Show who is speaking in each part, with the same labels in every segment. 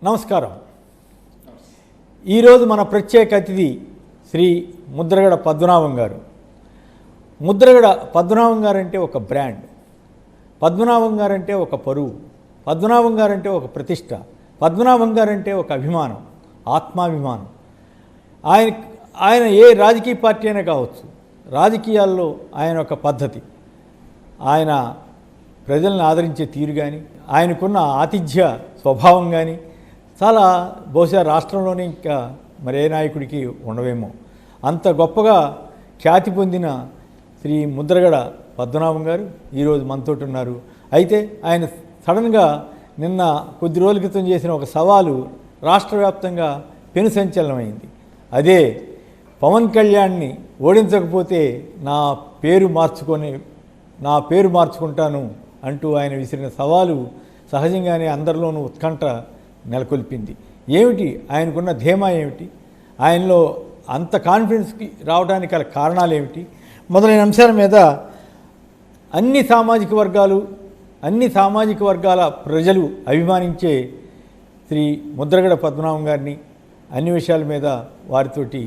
Speaker 1: నమస్కారం. ఈరోజు మన ప్రత్యేక అతిథి శ్రీ ముద్రగడ పద్మనాభం గారు. ముద్రగడ పద్మనాభం గారు అంటే ఒక బ్రాండ్, పద్మనాభం గారు అంటే ఒక పరువు, పద్మనాభం గారు అంటే ఒక ప్రతిష్ట, పద్మనాభం గారు అంటే ఒక అభిమానం, ఆత్మాభిమానం. ఆయన ఏ రాజకీయ పార్టీ అయినా కావచ్చు, రాజకీయాల్లో ఆయన ఒక పద్ధతి, ఆయన ప్రజలను ఆదరించే తీరు కానీ, ఆయనకున్న ఆతిథ్య స్వభావం కానీ చాలా బహుశా రాష్ట్రంలోనే ఇంకా మరే నాయకుడికి ఉండవేమో. అంత గొప్పగా ఖ్యాతి పొందిన శ్రీ ముద్రగడ పద్మనాభం గారు ఈరోజు మనతోటి ఉన్నారు. అయితే ఆయన సడన్గా నిన్న కొద్ది రోజుల క్రితం చేసిన ఒక సవాలు రాష్ట్ర వ్యాప్తంగా పెను సంచలనమైంది. అదే పవన్ కళ్యాణ్ని ఓడించకపోతే నా పేరు మార్చుకుంటాను అంటూ ఆయన విసిరిన సవాలు సహజంగానే అందరిలోనూ ఉత్కంఠ నెలకొల్పింది. ఏమిటి ఆయనకున్న ధీమా ఏమిటి, ఆయనలో అంత కాన్ఫిడెన్స్కి రావడానికి గల కారణాలు ఏమిటి మొదలైన అంశాల మీద అన్ని సామాజిక వర్గాల ప్రజలు అభిమానించే శ్రీ ముద్రగడ పద్మనాభం గారిని అన్ని విషయాల మీద వారితోటి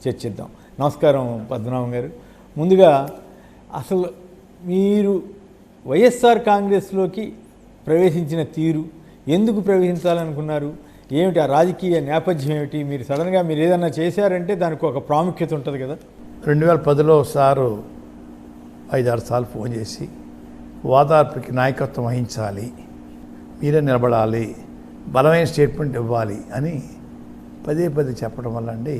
Speaker 1: చర్చిద్దాం. నమస్కారం పద్మనాభం గారు. ముందుగా అసలు మీరు వైఎస్ఆర్ కాంగ్రెస్లోకి ప్రవేశించిన తీరు, ఎందుకు ప్రవేశించాలనుకున్నారు, ఏమిటి ఆ రాజకీయ నేపథ్యం ఏమిటి? మీరు సడన్గా ఏదన్నా చేశారంటే దానికి ఒక ప్రాముఖ్యత ఉంటుంది కదా.
Speaker 2: 2010లో సారు 5-6 సార్లు ఫోన్ చేసి ఓదార్పుకి నాయకత్వం వహించాలి, మీరే నిలబడాలి, బలమైన స్టేట్మెంట్ ఇవ్వాలి అని పదే చెప్పడం వల్ల అండి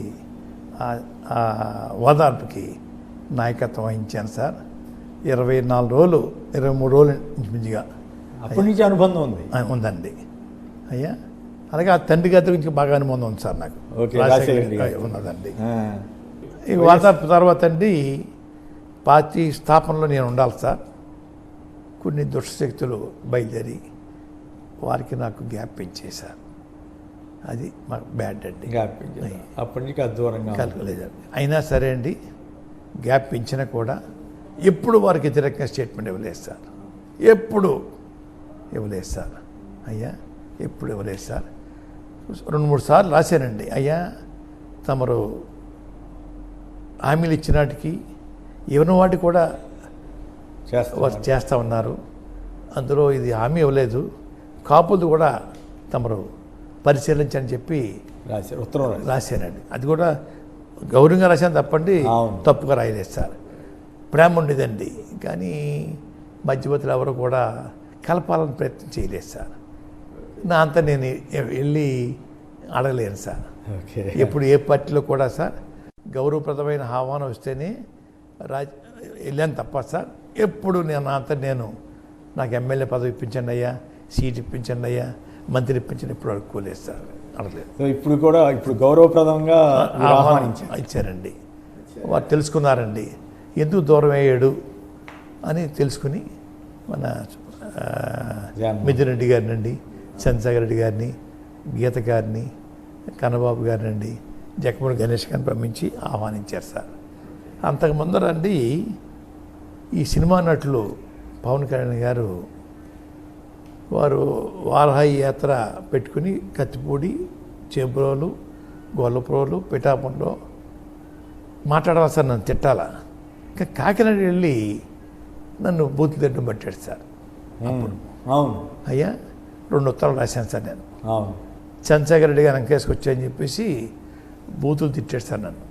Speaker 2: ఓదార్పుకి నాయకత్వం వహించాను సార్. 23 రోజులు ఇంచుమించుగా
Speaker 1: అప్పటి నుంచి అనుబంధం
Speaker 2: ఉందండి అయ్యా. అలాగే ఆ తండ్రి గారి గురించి బాగా అనుబంధం ఉంది సార్ నాకు. ఉన్నదండి. ఈ ఓదార్పు తర్వాత అండి పార్టీ స్థాపనలో నేను ఉండాలి సార్. కొన్ని దుష్టశక్తులు బయలుదేరి వారికి నాకు గ్యాప్ పెంచేశారు. అది మాకు బ్యాడ్ అండి.
Speaker 1: అప్పటి నుంచి దూరంగా
Speaker 2: కలగలేదండి. అయినా సరే అండి, గ్యాప్ పెంచినా కూడా ఎప్పుడు వారికి వ్యతిరేకంగా స్టేట్మెంట్ ఇవ్వలేదు సార్. ఎప్పుడు ఇవ్వలేదు సార్ అయ్యా, ఎప్పుడు ఇవ్వలేదు సార్. 2-3 సార్లు రాశానండి. అయ్యా తమరు హామీలు ఇచ్చినాటికి ఇవ్వని వాటి కూడా చేస్తూ ఉన్నారు. అందులో ఇది హామీ ఇవ్వలేదు, కాపులు కూడా తమరు పరిశీలించని చెప్పి
Speaker 1: ఉత్తరం
Speaker 2: రాశానండి. అది కూడా గౌరవంగా రాశాను తప్పండి, తప్పుగా రాయలేదు సార్. ప్రేమ ఉండేదండి, కానీ మధ్యవర్తులు ఎవరు కూడా కలపాలని ప్రయత్నం చేయలేదు సార్. నా అంతా నేను వెళ్ళి అడగలేను సార్. ఎప్పుడు ఏ పార్టీలో కూడా సార్ గౌరవప్రదమైన ఆహ్వానం వస్తేనే వెళ్ళాను తప్ప సార్ ఎప్పుడు నేను నాకు ఎమ్మెల్యే పదవి ఇప్పించండి అయ్యా, సీట్ ఇప్పించండి అయ్యా, మంత్రి ఇప్పించండి ఇప్పుడు అడుక్కోలేదు సార్, అడగలేదు.
Speaker 1: ఇప్పుడు గౌరవప్రదంగా
Speaker 2: ఇచ్చారండి. వారు తెలుసుకున్నారండి ఎందుకు దూరం అయ్యాడు అని తెలుసుకుని మన మిథున్ రెడ్డి గారినండి, చంద్రశేఖర్ రెడ్డి గారిని, గీత గారిని, కన్నబాబు గారినండి, జక్కమూడి గణేష్ గారిని పంపించి ఆహ్వానించారు సార్. అంతకు ముందరండి ఈ సినిమా నటులు పవన్ కళ్యాణ్ గారు వారు వారాహి యాత్ర పెట్టుకుని కత్తిపూడి, చేబ్రోలు, గొల్లప్రోలు, పిఠాపురంలో మాట్లాడాలి సార్, నన్ను తిట్టాలా. ఇంకా కాకినాడ వెళ్ళి నన్ను బూతులు తిట్టడం పట్టాడు సార్. అప్పుడు
Speaker 1: అవును
Speaker 2: అయ్యా 2 ఉత్తరాలు రాశాను సార్ నేను. చంద్రశేఖర్ రెడ్డి గారు అంకేసుకు వచ్చాయని చెప్పేసి బూతులు తిట్టాడు సార్ నన్ను.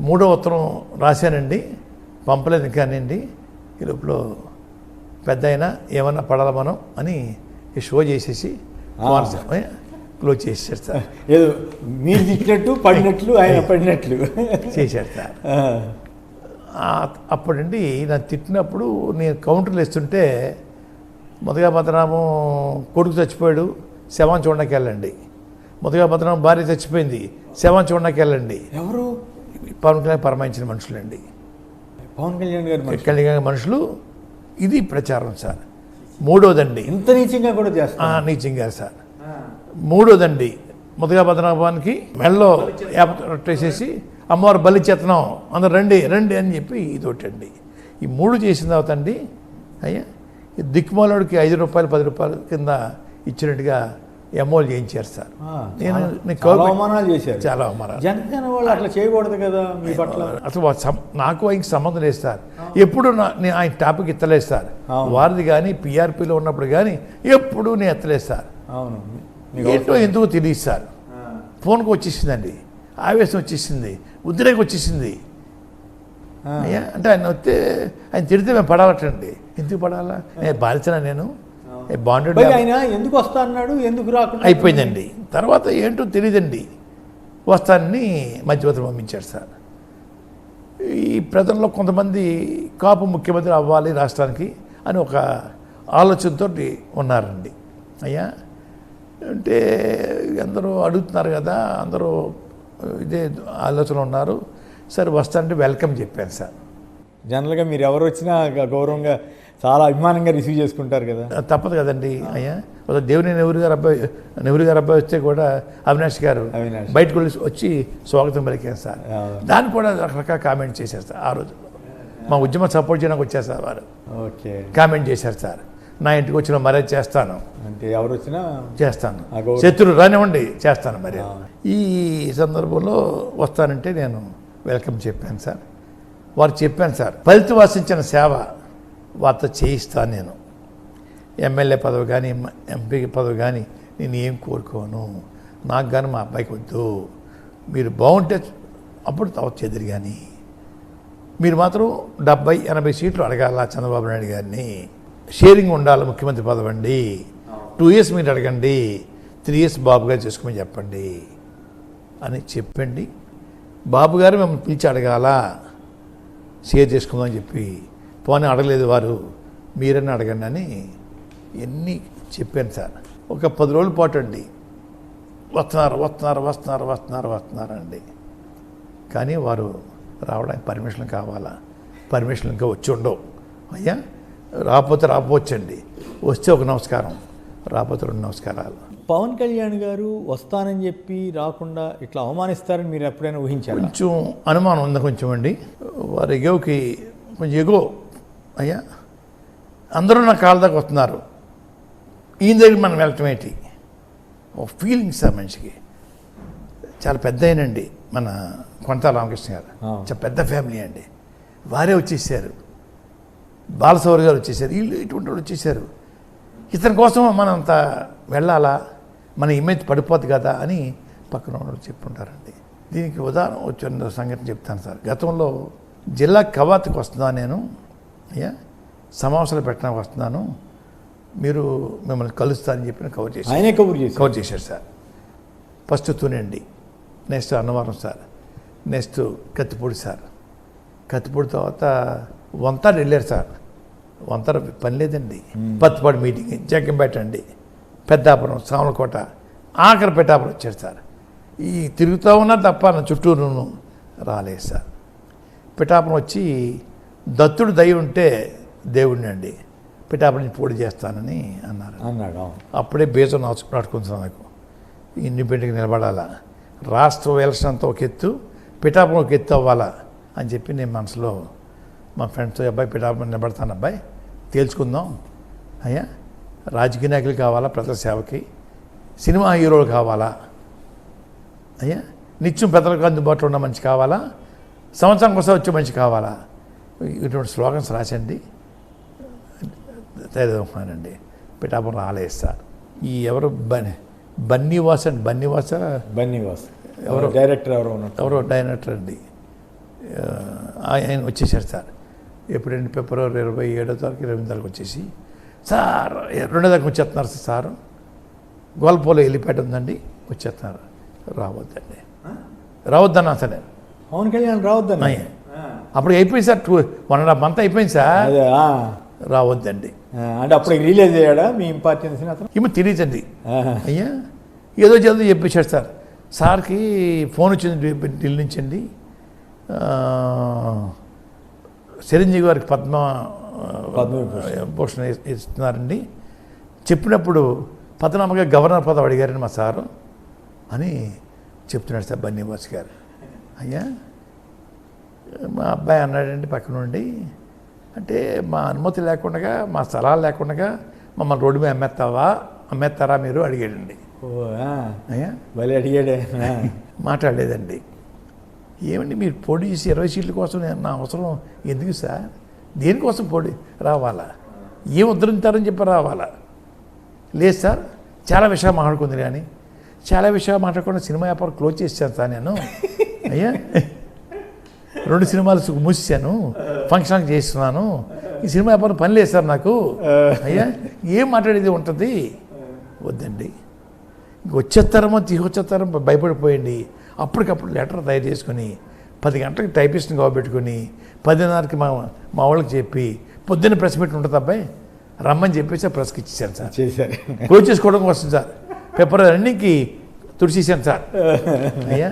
Speaker 2: 3వ ఉత్తరం రాశానండి, పంపలేదు కానివ్వండి. ఈ లోపల పెద్ద అయినా ఏమన్నా పడాల మనం అని ఈ షో చేసేసి క్లోజ్ చేసేసాడు సార్.
Speaker 1: ఏదో మీరు తిట్టినట్టు పడినట్లు ఆయన పడినట్లు
Speaker 2: చేశాడు సార్. అప్పుడండి నన్ను తిట్టినప్పుడు నేను కౌంటర్లు వేస్తుంటే మొదగా పద్మనాభం కొడుకు చచ్చిపోయాడు, శవం చూడడానికి వెళ్ళండి. మొదగా పద్మనాభం భార్య చచ్చిపోయింది, శవం చూడడానికి వెళ్ళండి.
Speaker 1: ఎవరు?
Speaker 2: పవన్ కళ్యాణ్ పరమాయించిన మనుషులండి.
Speaker 1: పవన్ కళ్యాణ్ గారి
Speaker 2: మనుషులు. ఇది ప్రచారం సార్. 3వదండి,
Speaker 1: ఇంత నీచంగా కూడా చేస్తారు.
Speaker 2: నీచంగా సార్. 3వదండి, మొదగా పద్మనాభానికి మెడలో వేసేసి అమ్మవారు బలి చేతనం అందరు రండి అని చెప్పి ఇది ఒకటండి. ఈ 3 చేసిన తర్వాత అండి అయ్యా దిక్కుమాలోడికి 5 రూపాయలు 10 రూపాయలు కింద ఇచ్చినట్టుగా ఎంఓలు చేయించారు సార్. నేను
Speaker 1: అవమానాలు చేశారు,
Speaker 2: చాలా అవమానాలు.
Speaker 1: జనసేన వాళ్ళు అట్లా చేయకూడదు కదా మీ పట్ల.
Speaker 2: అసలు నాకు ఆయనకి సంబంధం లేదు సార్. ఎప్పుడు నేను ఆయన టాపిక్ ఎత్తలేదు సార్. వారిది కానీ పిఆర్పీలో ఉన్నప్పుడు కానీ ఎప్పుడు నేను ఎత్తలేదు సార్.
Speaker 1: అవును,
Speaker 2: ఏంటో ఎందుకు తెలియదు సార్. ఫోన్కి వచ్చేసిందండి, ఆవేశం వచ్చేసింది, ఉద్రేకం వచ్చేసింది. అయ్యా అంటే ఆయన వస్తే ఆయన తిడితే మేము పడాలటండి. ఎందుకు పడాలా? బాధించిన నేను బాండెడ్
Speaker 1: ఆయన ఎందుకు వస్తా అన్నాడు, ఎందుకు రాకుండా
Speaker 2: అయిపోయిందండి. తర్వాత ఏంటో తెలియదండి, వస్తానని మధ్యవర్తులు పంపించారు సార్. ఈ ప్రజల్లో కొంతమంది కాపు ముఖ్యమంత్రి అవ్వాలి రాష్ట్రానికి అని ఒక ఆలోచనతో ఉన్నారండి. అయ్యా అంటే అందరూ అడుగుతున్నారు కదా, అందరూ ఇదే ఆలోచన ఉన్నారు. సరే వస్తానంటే వెల్కమ్ చెప్పాను సార్.
Speaker 1: జనరల్గా మీరు ఎవరు వచ్చినా గౌరవంగా చాలా అభిమానంగా రిసీవ్ చేసుకుంటారు కదా.
Speaker 2: తప్పదు కదండి. అయ్యా దేవుని నెహ్రూ గారు అబ్బాయి వస్తే కూడా అవినాష్ గారు బయటకు వచ్చి స్వాగతం పలికారు సార్. దాన్ని కూడా రకరకాల కామెంట్ చేశారు సార్. ఆ రోజు మా ఉద్యమం సపోర్ట్ చేయడానికి వచ్చారు సార్ వారు.
Speaker 1: ఓకే, కామెంట్
Speaker 2: చేశారు సార్. నా ఇంటికి వచ్చిన మరే చేస్తాను
Speaker 1: అంటే ఎవరు వచ్చినా
Speaker 2: చేస్తాను, శత్రులు రానివ్వండి చేస్తాను మరి. ఈ సందర్భంలో వస్తానంటే నేను వెల్కమ్ చెప్పాను సార్. వారు చెప్పాను సార్, ఫలితం వాసించిన సేవ వారితో చేయిస్తాను. నేను ఎమ్మెల్యే పదవి కానీ ఎంపీ పదవి కానీ నేను ఏం కోరుకోను. నాకు కానీ మా అబ్బాయికి వద్దు. మీరు బాగుంటే అప్పుడు చెదిరి, కానీ మీరు మాత్రం 70-80 సీట్లు అడగాల చంద్రబాబు నాయుడు గారిని. షేరింగ్ ఉండాలి ముఖ్యమంత్రి పదవి అండి. 2 years మీరు అడగండి, 3 years బాబు గారు చేసుకోమని చెప్పండి అని చెప్పండి. బాబు గారు మేము పిలిచి అడగాల, షేర్ చేసుకుందామని చెప్పి. పోనీ అడగలేదు వారు, మీరన్నా అడగండి అని ఎన్ని చెప్పాను సార్. ఒక 10 రోజుల పాటు అండి వస్తున్నారండి. కానీ వారు రావడానికి పర్మిషన్ కావాలా, పర్మిషన్ ఇంకా వచ్చి ఉండవు. అయ్యా రాకపోవచ్చండి, వస్తే ఒక నమస్కారం, రాకపోతే 2 నమస్కారాలు.
Speaker 1: పవన్ కళ్యాణ్ గారు వస్తానని చెప్పి రాకుండా ఇట్లా అవమానిస్తారని మీరు ఎప్పుడైనా ఊహించారు?
Speaker 2: కొంచెం అనుమానం ఉంది కొంచెం అండి. వారి ఎగోకి కొంచెం ఎగో. అయ్యా అందరూ నా కాళ్ళ దాకా వస్తున్నారు, ఈయన దగ్గర మనం వెళ్ళటం ఏంటి? ఒక ఫీలింగ్స్ ఆ మనిషికి. చాలా పెద్ద అయినండి మన కొంత రామకృష్ణ గారు, చాలా పెద్ద ఫ్యామిలీ అండి. వారే వచ్చేసారు, బాలసౌరి గారు వచ్చేసారు, వీళ్ళు ఇటువంటి వాళ్ళు వచ్చేసారు. ఇతని కోసం మనం అంత వెళ్ళాలా, మన ఇమేజ్ పడిపోద్ది కదా అని పక్కన వాళ్ళు చెప్పుంటారండి. దీనికి ఉదాహరణ వచ్చిన సంఘటన చెప్తాను సార్. గతంలో జిల్లా కవాతుకి వస్తున్నాను నేను. అయ్యా సమావేశాలు పెట్టడానికి వస్తున్నాను, మీరు మిమ్మల్ని కలుస్తారని చెప్పి కవర్ చేసి
Speaker 1: ఆయనే కవర్
Speaker 2: చేశారు సార్. ఫస్ట్ తునండి, next Annavaram sir, next Kathipudi sir. Kathipudi తర్వాత వంతాడు వెళ్ళారు సార్. వంతర పని లేదండి. పత్తిపాడు మీటింగ్, జగ్గంపేట అండి, పెద్దాపురం, సామలకోట, ఆఖరి పెట్టాపురం వచ్చారు సార్. ఈ తిరుగుతూ ఉన్నా తప్ప నా చుట్టూరు రాలేదు సార్. పిఠాపురం వచ్చి దత్తుడు దయ ఉంటే దేవుడిని అండి పిఠాపురం పోటీ చేస్తానని అన్నాడు. అప్పుడే బీజం నాటుకుంటున్నాను. నాకు ఇండిపెండెంట్గా నిలబడాలా, రాష్ట్ర ఎలక్షన్ అంతా ఒక ఎత్తు, పిఠాపురం ఒక ఎత్తు అవ్వాలా అని చెప్పి నేను మనసులో మా ఫ్రెండ్స్తో, అబ్బాయి పిఠాపురం నిలబడతాను అబ్బాయి, తేల్చుకుందాం. అయ్యా రాజకీయ నాయకులు కావాలా, ప్రజల సేవకి సినిమా హీరోలు కావాలా, అయ్యా నిత్యం పెద్దలకు అందుబాటులో ఉన్న మనిషి కావాలా, సంవత్సరానికి ఒకసారి వచ్చే మనిషి కావాలా, ఇటువంటి స్లోగన్స్ రాసండి తయారవుతున్నానండి. పిఠాపురం రాలేదు సార్. ఈ ఎవరు బన్నీవాస్
Speaker 1: ఎవరో డైరెక్టర్
Speaker 2: డైరెక్టర్ అండి, ఆయన వచ్చేసారు సార్. ఎప్పుడండి ఫిబ్రవరి 27వ తారీఖు 28వ తారీఖు వచ్చేసి, సార్ 2వ తారీఖు వచ్చేస్తున్నారు సార్, గోల్పోలో వెళ్ళిపేట ఉందండి వచ్చేస్తున్నారు. రావద్దన్నా సరే
Speaker 1: పవన్ కళ్యాణ్ రావద్దన్నా.
Speaker 2: అప్పుడు అయిపోయింది సార్, 1.5 month అయిపోయింది సార్, రావద్దండి
Speaker 1: అంటే అప్పుడు రిలీజ్ అయ్యాడా మీ ఇంపార్టెన్స్?
Speaker 2: ఏమో తెలియదండి. అయ్యా ఏదో జల్దీ చెప్పేశాడు సార్. సార్కి ఫోన్ వచ్చింది ఢిల్లీ నుంచి అండి, చిరంజీవి గారికి పద్మభూషణ్ ఇస్తున్నారండి. చెప్పినప్పుడు పద్మనాభంగా గవర్నర్ పదవి అడిగారని మా సారు అని చెప్తున్నాడు సార్ బన్నీవాస్ గారు. అయ్యా మా అబ్బాయి అన్నాడండి పక్క నుండి, అంటే మా అనుమతి లేకుండా, మా స్థలాలు లేకుండా మమ్మల్ని రోడ్డు మీద అమ్మేస్తారా మీరు అడిగాడండి.
Speaker 1: ఓ, ఆ.
Speaker 2: అయ్యా
Speaker 1: భలే అడిగాడే. ఆ.
Speaker 2: మాట్లాడలేదండి. ఏమండి మీరు పోటీ చేసి 20 సీట్ల కోసం నా అవసరం ఎందుకు సార్? దేనికోసం పోటీ రావాలా? ఏం ఉద్ధరించారని చెప్పి రావాలా? లేదు సార్, చాలా విషయాలు మాట్లాడుకుంది కానీ చాలా విషయాలు మాట్లాడకుండా సినిమా వ్యాపారం క్లోజ్ చేశాను సార్ నేను. అయ్యా 2 సినిమాలు మూసేశాను, ఫంక్షన్కి చేస్తున్నాను, ఈ సినిమా వ్యాపారం పని లేదు సార్ నాకు. అయ్యా ఏం మాట్లాడేది ఉంటుంది? వద్దండి, వచ్చేస్తారమో తీసుకొచ్చేస్తారో భయపడిపోయండి. అప్పటికప్పుడు లెటర్ తయారు చేసుకొని 10 గంటలకు టైపిస్ట్ని కాబెట్టుకొని 10:30కి మా వాళ్ళకి చెప్పి పొద్దున్న ప్రెస్ మీట్ ఉంటుంది అబ్బాయి రమ్మని చెప్పేసి ప్రెస్కి ఇచ్చేసాను సార్.
Speaker 1: చేశారు.
Speaker 2: క్లోజ్ చేసుకోవడం కోసం సార్. పేపర్ అన్నికి తుడిచేసాను సార్. అయ్యా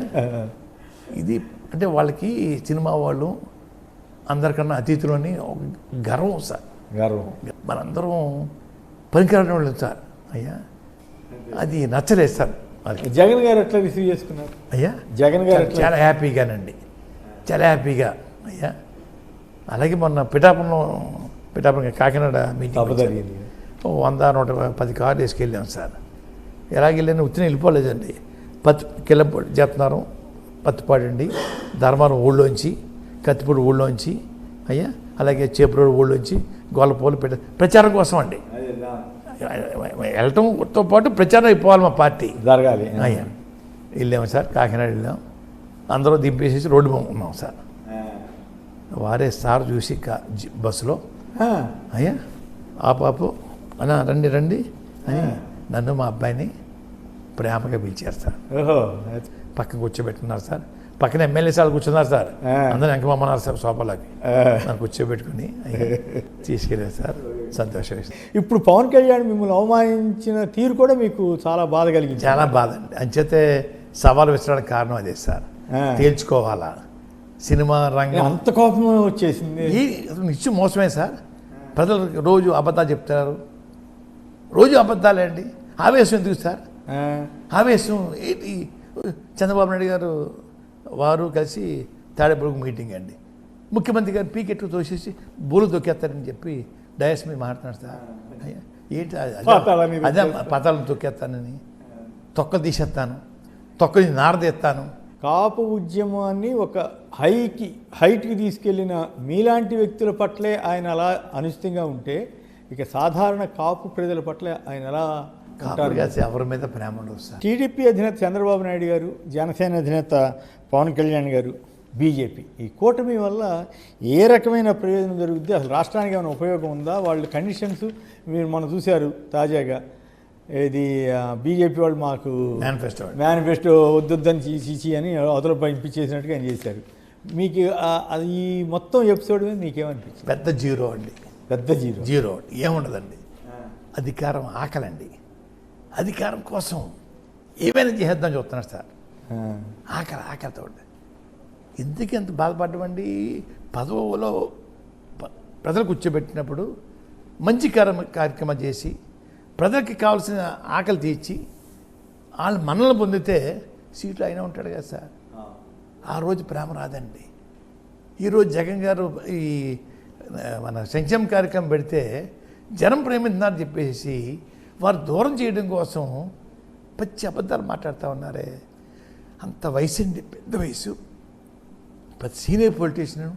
Speaker 2: ఇది అంటే వాళ్ళకి సినిమా వాళ్ళు అందరికన్నా అతిథులు అని ఒక గర్వం సార్.
Speaker 1: గర్వం.
Speaker 2: మనందరం పనికిరాని వాళ్ళు సార్. అయ్యా అది నచ్చలేదు సార్.
Speaker 1: జగన్ గారు ఎట్లా రిసీవ్ చేసుకున్నారు?
Speaker 2: అయ్యా
Speaker 1: జగన్ గారు ఎట్లా?
Speaker 2: చాలా హ్యాపీగానండి, చాలా హ్యాపీగా. అయ్యా అలాగే మొన్న పిఠాపురం కాకినాడ మీటింగ్
Speaker 1: జరిగింది.
Speaker 2: 100-110 కార్లు వేసుకెళ్ళాం సార్. ఎలాగెళ్ళాను ఉత్తిని వెళ్ళిపోలేదండి. కిల్లంపూడి చేస్తున్నారు, పత్తిపాడండి, ధర్మారం ఊళ్ళోంచి, కత్తిపూడి ఊళ్ళోంచి, అయ్యా అలాగే చేపురోడు ఊళ్ళోంచి గోళ్ళపోలు ప్రచారం కోసం అండి. వెళ్ళటంతో పాటు ప్రచారం అయిపోవాలి మా పార్టీ
Speaker 1: జరగాలి.
Speaker 2: అయ్యా వెళ్ళాము సార్, కాకినాడ వెళ్ళాం. అందరూ దింపేసేసి రోడ్డు ఉన్నాం సార్. వారే సార్ చూసి బస్సులో అయ్యా ఆ పాపు అన్నా రండి రండి అని నన్ను మా అబ్బాయిని ప్రేమగా పిలిచారు సార్.
Speaker 1: ఓహో.
Speaker 2: పక్కన కూర్చోబెట్టుకున్నారు సార్. పక్కన ఎమ్మెల్యే సార్ కూర్చున్నారు సార్. అందరూ వెంకమమ్మన్నారు సార్ సోఫాలోకి. నన్ను కూర్చోబెట్టుకుని తీసుకెళ్ళారు సార్. సంతోషం.
Speaker 1: ఇప్పుడు పవన్ కళ్యాణ్ మిమ్మల్ని అవమానించిన తీరు కూడా మీకు చాలా బాధ కలిగింది?
Speaker 2: చాలా బాధ అండి. అంచేతే సవాలు విసరడానికి కారణం అదే సార్. తేల్చుకోవాలా సినిమా రంగం.
Speaker 1: అంత కోపం వచ్చేసింది.
Speaker 2: నిత్యం మోసమే సార్. ప్రజలు రోజు అబద్ధాలు చెప్తున్నారు, రోజు అబద్ధాలే అండి. ఆవేశం ఎందుకు సార్? ఆవేశం ఏంటి? చంద్రబాబు నాయుడు గారు వారు కలిసి తాడేపల్లికి మీటింగ్ అండి. ముఖ్యమంత్రి గారు పీకెట్టు తోసేసి బూలు దొక్కేస్తారని చెప్పి డయాస్ మీద మాట్లాడుతున్నారు సార్. ఏంటి అదే పతాలను తొక్కేస్తానని, తొక్కలు తీసేస్తాను, తొక్కని నారదీస్తాను.
Speaker 1: కాపు ఉద్యమాన్ని ఒక హైట్కి తీసుకెళ్లిన మీలాంటి వ్యక్తుల పట్లే ఆయన అలా అనుచితంగా ఉంటే ఇక సాధారణ కాపు ప్రజల పట్ల ఆయన ఎలా ఉంటారు?
Speaker 2: ఎవరి మీద ప్రేమ ఉండదు సార్.
Speaker 1: టీడీపీ అధినేత చంద్రబాబు నాయుడు గారు, జనసేన అధినేత పవన్ కళ్యాణ్ గారు, బీజేపీ ఈ కూటమి వల్ల ఏ రకమైన ప్రయోజనం జరుగుద్ది? అసలు రాష్ట్రానికి ఏమైనా ఉపయోగం ఉందా? వాళ్ళ కండిషన్స్ మీరు మనం చూశారు తాజాగా. ఇది బీజేపీ వాళ్ళు మాకు మేనిఫెస్టో వద్దని చీచి అని అవతల పంపించేసినట్టుగా ఆయన చేశారు. మీకు ఈ మొత్తం ఎపిసోడ్ మీద మీకేమనిపించింది?
Speaker 2: పెద్ద జీరో అండి.
Speaker 1: పెద్ద జీరో
Speaker 2: ఏముండదండి. అధికారం ఆకలండి. అధికారం కోసం ఏమైనా చేద్దాం చూస్తున్నారు సార్. ఆకలితో ఎందుకు ఎంత బాధపడ్డామండి? పదవులో ప్రజలు కూర్చోబెట్టినప్పుడు మంచి కార్యక్రమం చేసి ప్రజలకి కావాల్సిన ఆకలి తీర్చి వాళ్ళు మనల్ని పొందితే సీట్లు అయినా ఉంటాడు కదా సార్. ఆ రోజు ప్రేమ రాదండి. ఈరోజు జగన్ గారు ఈ మన సంక్షేమ కార్యక్రమం పెడితే జనం ప్రేమిస్తున్నారని చెప్పేసి వారు దూరం చేయడం కోసం పచ్చి అబద్ధాలు మాట్లాడుతూ ఉన్నారే. అంత వయసు అండి, పెద్ద వయసు, ప్రతి సీనియర్ పొలిటీషియన్.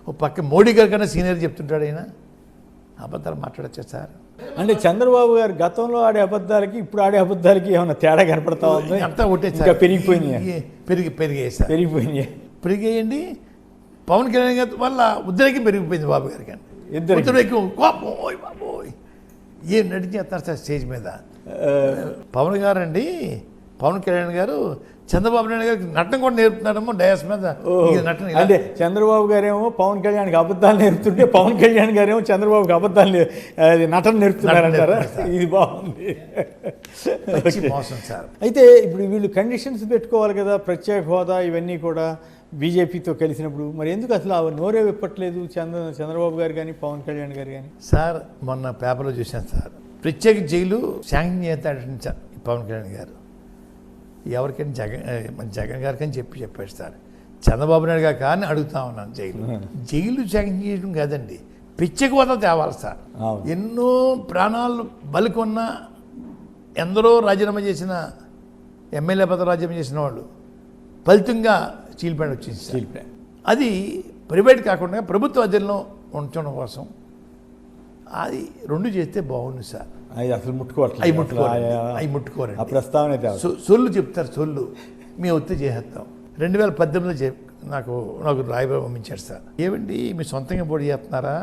Speaker 2: ఓ పక్క మోడీ గారి కన్నా సీనియర్ చెప్తుంటాడు ఆయన. అబద్ధాలు మాట్లాడచ్చా సార్?
Speaker 1: అంటే చంద్రబాబు గారు గతంలో ఆడే అబద్ధాలకి ఇప్పుడు ఆడే అబద్ధాలకి ఏమైనా తేడా కనపడతా ఉంది?
Speaker 2: అంతా ఒకటే సార్. పెరిగాయి సార్. పెరిగాయండి. పవన్ కళ్యాణ్ గారి వల్ల ఉద్రేకం పెరిగిపోయింది బాబు గారికి అండి. ఉద్రేకం, కోపం, ఓయ్ బాబోయ్ ఏం నడిచేస్తారు సార్ స్టేజ్ మీద. పవన్ కళ్యాణ్ గారు చంద్రబాబు నాయుడు గారికి నటన కూడా నేర్పుతున్నాడేమో డయాస్ మీద. నటన
Speaker 1: అంటే చంద్రబాబు గారేమో పవన్ కళ్యాణ్కి అబద్ధాలు నేర్పుతుంటే పవన్ కళ్యాణ్ గారేమో చంద్రబాబుకి అబద్ధాలు నటన నేర్పుతున్నారంటారా? ఇది బాగుంది.
Speaker 2: మోసం సార్.
Speaker 1: అయితే ఇప్పుడు వీళ్ళు కండిషన్స్ పెట్టుకోవాలి కదా, ప్రత్యేక హోదా ఇవన్నీ కూడా బీజేపీతో కలిసినప్పుడు. మరి ఎందుకు అసలు నోరే విప్పట్లేదు చంద్రబాబు గారు కానీ పవన్ కళ్యాణ్ గారు కానీ?
Speaker 2: సార్ మొన్న పేపర్లో చూశాను సార్, ప్రత్యేక జైలు శాంక్షన్ చేస్తాడు సార్ పవన్ కళ్యాణ్ గారు. ఎవరికైనా జగన్ గారికి అని చెప్పాడు సార్. చంద్రబాబు నాయుడు గారు కానీ అడుగుతా ఉన్నాను. జైలు శాంక్షన్ చేయడం కాదండి, ప్రత్యేక హోదా తేవాలి సార్. ఎన్నో ప్రాణాలు బలికొన్న ఎందరో రాజీనామా చేసిన ఎమ్మెల్యే పదవి రాజీనామా చేసిన వాళ్ళు ఫలితంగా స్టీల్ ప్లాంట్ వచ్చింది సార్.
Speaker 1: స్టీల్ ప్లాంట్
Speaker 2: అది ప్రైవేట్ కాకుండా ప్రభుత్వ అధీనంలో ఉంచడం కోసం అది రెండు చేస్తే బాగుంది సార్.
Speaker 1: అది అసలు ముట్టుకోవట్లేదు.
Speaker 2: అవి ముట్టుకోరండి.
Speaker 1: ఆ ప్రస్తావన
Speaker 2: సొల్లు చెప్తారు, సొల్లు మీ ఒత్తి చేసేస్తాం. 2018లో నాకు రాయబారి పంపించారు సార్. ఏమండి మీ సొంతంగా పొడి చేస్తున్నారా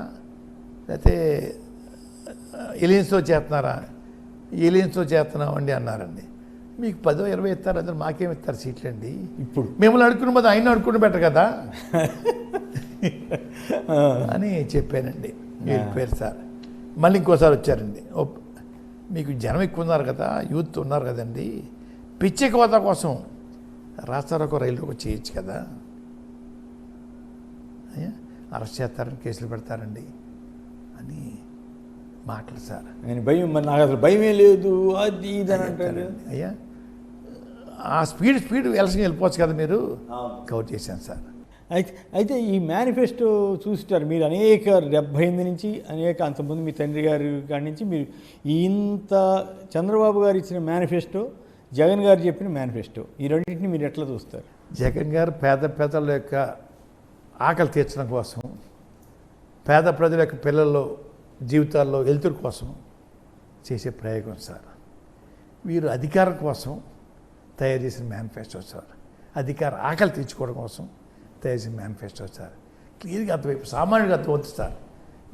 Speaker 2: లేకపోతే ఎలియన్స్తో చేస్తున్నారా? ఎలియన్స్తో చేస్తున్నామండి అన్నారండి. మీకు 10-20 ఇస్తారు, అందరూ మాకేమి ఇస్తారు సీట్లు అండి.
Speaker 1: ఇప్పుడు
Speaker 2: మిమ్మల్ని అడుక్కున్న మీద ఆయన అడుక్కుని బెటర్ కదా అని చెప్పానండి. వెళ్ళిపోయారు సార్. మళ్ళీ ఇంకోసారి వచ్చారండి. మీకు జనం ఎక్కువ ఉన్నారు కదా, యూత్ ఉన్నారు కదండి, పిచ్చి కోత కోసం రాస్తారోకో రైలు చేయొచ్చు కదా, అరెస్ట్ చేస్తారని కేసులు పెడతారండి అని మాటలు సార్.
Speaker 1: ఆయన భయం, మరి నాకు అసలు భయమే లేదు అది ఇది అని అంటారు.
Speaker 2: అయ్యా ఆ స్పీడ్ వెళ్ళిపోవచ్చు కదా, మీరు కవర్ చేశాను సార్.
Speaker 1: అయితే ఈ మేనిఫెస్టో చూస్తారు మీరు అనేక 78 నుంచి అనేక అంతకుముందు మీ తండ్రి గారి కాడి నుంచి మీరు ఇంత చంద్రబాబు గారు ఇచ్చిన మేనిఫెస్టో, జగన్ గారు చెప్పిన మేనిఫెస్టో, ఈ రెండింటిని మీరు ఎట్లా చూస్తారు?
Speaker 2: జగన్ గారు పేదల యొక్క ఆకలి తీర్చడం కోసం, పేద ప్రజల యొక్క పిల్లల్లో జీవితాల్లో వెలుతురు కోసం చేసే ప్రయోగం సార్. వీరు అధికారం కోసం తయారు చేసిన మేనిఫెస్టో సార్. అధికార ఆకలి తీర్చుకోవడం కోసం తయారు చేసిన మేనిఫెస్టో సార్. క్లియర్గా అర్థమైపు సామాన్యుడికి అర్థమవుతుంది సార్.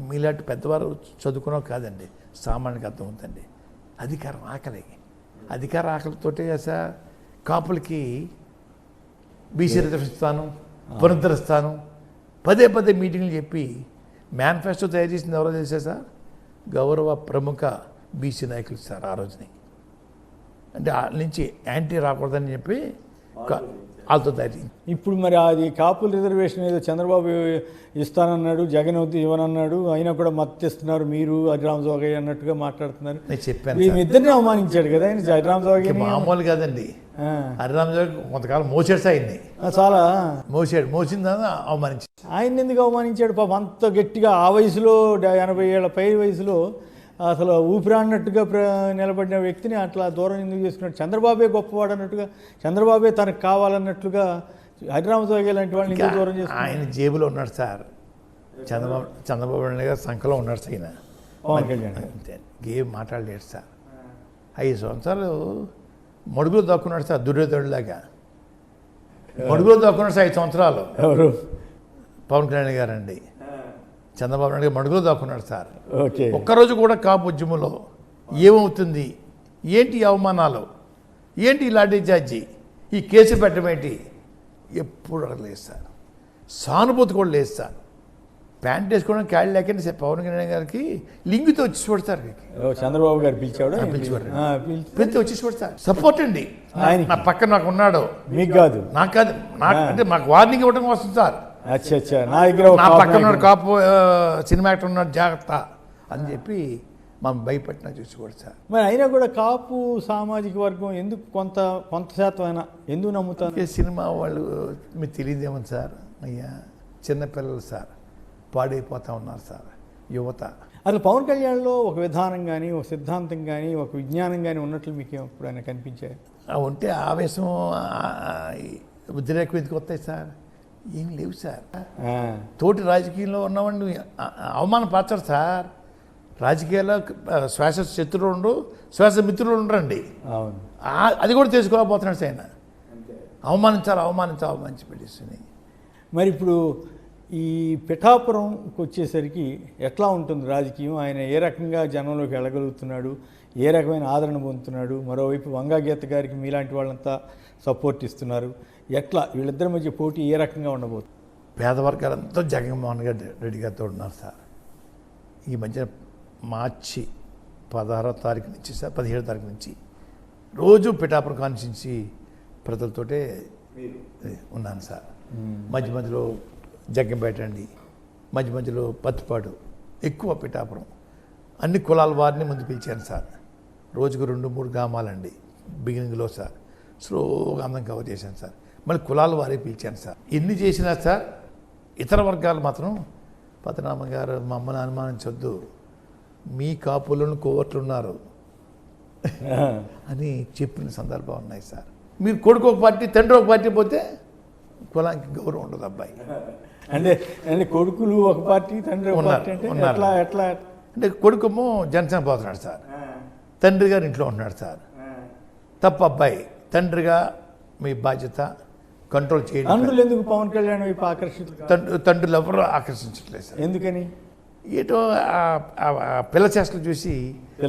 Speaker 2: మీలాంటి పెద్దవారు చదువుకున్నాం కాదండి, సామాన్యుడికి అర్థమవుతుందండి. అధికార ఆకలితోటే సార్ కాపులకి బీసీ రిజర్వేషన్ పునరుద్ధరిస్తాను పదే మీటింగ్లు చెప్పి మేనిఫెస్టో తయారు చేసింది ఎవరో తెలుసా సార్? గౌరవ ప్రముఖ బీసీ నాయకులు సార్. ఆ రోజుని అంటే వాళ్ళ నుంచి యాంటీ రాకూడదని చెప్పి వాళ్ళతో తయారు.
Speaker 1: ఇప్పుడు మరి అది కాపుల రిజర్వేషన్ ఏదో చంద్రబాబు ఇస్తానన్నాడు, జగన్ ఇవ్వనన్నాడు, అయినా కూడా మద్దతు ఇస్తున్నారు మీరు హరిరామ జోగయ్య అన్నట్టుగా మాట్లాడుతున్నారు.
Speaker 2: నేను చెప్పాను
Speaker 1: మీ ఇద్దరిని అవమానించాడు కదా ఆయన, హరిరామ జోగయ్య.
Speaker 2: మామూలు కాదండి, హరిరామ జోగయ్య కొంతకాలం మోసాడు ఆయన్ని.
Speaker 1: చాలా
Speaker 2: మోసిందా అవమానించాడు.
Speaker 1: ఆయన ఎందుకు అవమానించాడు పాపం? అంత గట్టిగా ఆ వయసులో 80 ఏళ్ల పై వయసులో అసలు ఊపిరాడినట్టుగా నిలబడిన వ్యక్తిని అట్లా దూరం ఎందుకు చేసుకున్నాడు? చంద్రబాబే గొప్పవాడు అన్నట్టుగా, చంద్రబాబే తనకు కావాలన్నట్లుగా హరిరామ జోగయ్య లాంటి వాళ్ళని ఎందుకు దూరం చేసుకున్నాడు?
Speaker 2: ఆయన జేబులో ఉన్నాడు సార్. చంద్రబాబు నాయుడు గారు సంఖలో ఉన్నాడు సార్. ఆయన
Speaker 1: పవన్ కళ్యాణ్
Speaker 2: ఏం మాట్లాడలేడు సార్. 5 సంవత్సరాలు మడుగులో దాక్కున్నాడు సార్, దుర్యోధనుడిలాగా మడుగులో దాక్కున్నాడు సార్ 5 సంవత్సరాలు.
Speaker 1: ఎవరు?
Speaker 2: పవన్ కళ్యాణ్ గారు అండి. చంద్రబాబు నాయుడు గారు మడుగులో దాక్కున్నాడు సార్.
Speaker 1: ఓకే.
Speaker 2: ఒక్కరోజు కూడా కాపు ఉద్యమంలో ఏమవుతుంది, ఏంటి అవమానాలు, ఏంటి లాఠీ చార్జీ, ఈ కేసు పెట్టమేంటి ఎప్పుడు అడగలేదు సార్. సానుభూతి కూడా లేదు సార్. ప్యాంట్ వేసుకోవడం క్యాడ్ లేకండి పవన్ కళ్యాణ్ గారికి లింగితో వచ్చి చూడతారు.
Speaker 1: చంద్రబాబు గారు పిలిచాడు,
Speaker 2: పిలిచి వచ్చి చూడతారు. సపోర్ట్ అండి. నా పక్కన నాకు ఉన్నాడు,
Speaker 1: మీకు కాదు,
Speaker 2: నాకు కాదు, అంటే మాకు వార్నింగ్ ఇవ్వడం కోసం సార్.
Speaker 1: నా దగ్గర
Speaker 2: నా పక్కన ఉన్నాడు కాపు సినిమా యాక్టర్ ఉన్నాడు, జాగ్రత్త అని చెప్పి మనం భయపెట్టినా చూసుకోడు సార్.
Speaker 1: మరి అయినా కూడా కాపు సామాజిక వర్గం ఎందుకు కొంత శాతం అయినా ఎందుకు నమ్ముతాను?
Speaker 2: సినిమా వాళ్ళు మీకు తెలియదేమో సార్. అయ్యా చిన్నపిల్లలు సార్ పాడైపోతూ ఉన్నారు సార్, యువత.
Speaker 1: అసలు పవన్ కళ్యాణ్లో ఒక విధానం కానీ, ఒక సిద్ధాంతం కానీ, ఒక విజ్ఞానం కానీ ఉన్నట్లు మీకు ఎప్పుడైనా కనిపించాయి?
Speaker 2: ఉంటే ఆవేశం ఉద్రేకం ఎందుకు వస్తాయి సార్? ఏం లేవు సార్. తోటి రాజకీయంలో ఉన్నవాడిని అవమానపరచరు సార్. రాజకీయాల్లో శ్వాస శత్రువులు ఉండు, శ్వాస మిత్రులు ఉండరండి.
Speaker 1: అవును,
Speaker 2: అది కూడా తెలుసుకోలేకపోతున్నాడు ఆయన. అవమానించి పెట్టేస్తుంది.
Speaker 1: మరి ఇప్పుడు ఈ పిఠాపురంకి వచ్చేసరికి ఎట్లా ఉంటుంది రాజకీయం? ఆయన ఏ రకంగా జనంలోకి వెళ్ళగలుగుతున్నాడు, ఏ రకమైన ఆదరణ పొందుతున్నాడు? మరోవైపు వంగాగీత గారికి మీలాంటి వాళ్ళంతా సపోర్ట్ ఇస్తున్నారు. ఎట్లా వీళ్ళిద్దరి మధ్య పోటీ ఏ రకంగా ఉండబోతుంది?
Speaker 2: పేదవర్గాలంతా జగన్మోహన్ రెడ్డి గారితో ఉన్నారు సార్. ఈ మధ్య మార్చి 16వ తారీఖు నుంచి సార్ 17వ తారీఖు నుంచి రోజు పిఠాపురం కాన్స్టిట్యున్సీ ప్రజలతోటే ఉన్నాను సార్. మధ్యలో జగ్గంపేట అండి, మధ్యలో పత్తిపాడు, ఎక్కువ పిఠాపురం. అన్ని కులాల వారిని ముందు పిలిచాను సార్. రోజుకు 2-3 గ్రామాలండి బిగినింగ్లో సార్. స్లోగా అందం కవర్ చేశాను సార్. మళ్ళీ కులాల వారికి పిలిచాను సార్. ఎన్ని చేసినా సార్ ఇతర వర్గాలు మాత్రం పద్మనాభం గారు మమ్మల్ని అనుమానించొద్దు, మీ కాపులను కోవర్ట్లు ఉన్నారు, అని చెప్పిన సందర్భాలు ఉన్నాయి సార్. మీరు కొడుకు ఒక పార్టీ తండ్రి ఒక పార్టీ పోతే కులానికి గౌరవం ఉండదు అబ్బాయి.
Speaker 1: అంటే కొడుకులు ఒక పార్టీ తండ్రి ఒక పార్టీ అంటే ఎట్లా ఎట్లా
Speaker 2: అంటే కొడుకేమో జనసేన పోతున్నాడు సార్, తండ్రి గారు ఇంట్లో ఉంటున్నాడు సార్. తప్పు అబ్బాయి, తండ్రిగా మీ బాధ్యత కంట్రోల్ చేయండి.
Speaker 1: తండ్రులు ఎందుకు పవన్ కళ్యాణ్ వైపు
Speaker 2: తండ్రులు ఎవరు ఆకర్షించట్లేదు సార్.
Speaker 1: ఎందుకని?
Speaker 2: ఏటో పిల్ల చేష్టలు చూసి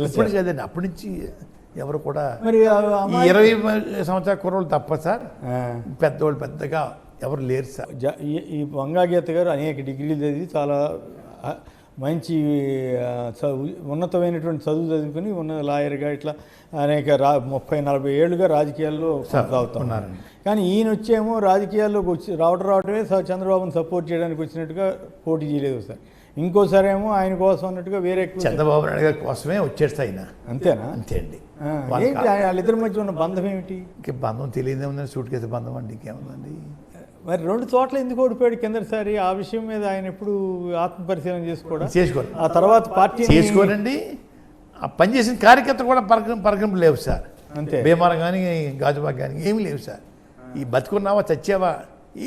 Speaker 2: ఇప్పుడు కదండి, అప్పటి నుంచి ఎవరు కూడా
Speaker 1: మరి
Speaker 2: 20 సంవత్సరాల కుర్రోళ్ళు తప్ప సార్, పెద్దవాళ్ళు పెద్దగా ఎవరు లేరు సార్.
Speaker 1: ఈ వంగాగీత గారు అనేక డిగ్రీలు చదివి చాలా మంచి ఉన్నతమైనటువంటి చదువు చదువుకుని ఉన్న లాయర్గా ఇట్లా అనేక 30-40 ఏళ్ళుగా రాజకీయాల్లో సాగుతున్నారు. కానీ ఈయన వచ్చేమో రాజకీయాల్లోకి రావడమే చంద్రబాబును సపోర్ట్ చేయడానికి వచ్చినట్టుగా పోటీ చేయలేదు సార్. ఇంకోసారి ఏమో ఆయన కోసం అన్నట్టుగా వేరే
Speaker 2: చంద్రబాబు నాయుడు గారి కోసమే వచ్చేస్తా ఆయన.
Speaker 1: అంతేనా?
Speaker 2: అంతే అండి.
Speaker 1: వాళ్ళిద్దరి మధ్య ఉన్న బంధం ఏమిటి?
Speaker 2: ఇంక బంధం తెలియదేముందండి, సూట్ కేసు బంధం అండి, ఇంకేముందండి.
Speaker 1: మరి 2 చోట్ల ఎందుకు ఓడిపోయాడు కిందసారి? ఆ విషయం మీద ఆయన ఎప్పుడు ఆత్మపరిశీలన చేసుకోండి. ఆ తర్వాత పార్టీ
Speaker 2: చేసుకోరండి. ఆ పనిచేసిన కార్యకర్త కూడా పరగంపు లేవు సార్. అంతే. భీమారం కానీ గాజుబాగ్ కానీ ఏమీ లేవు సార్. ఈ బతుకున్నావా చచ్చావా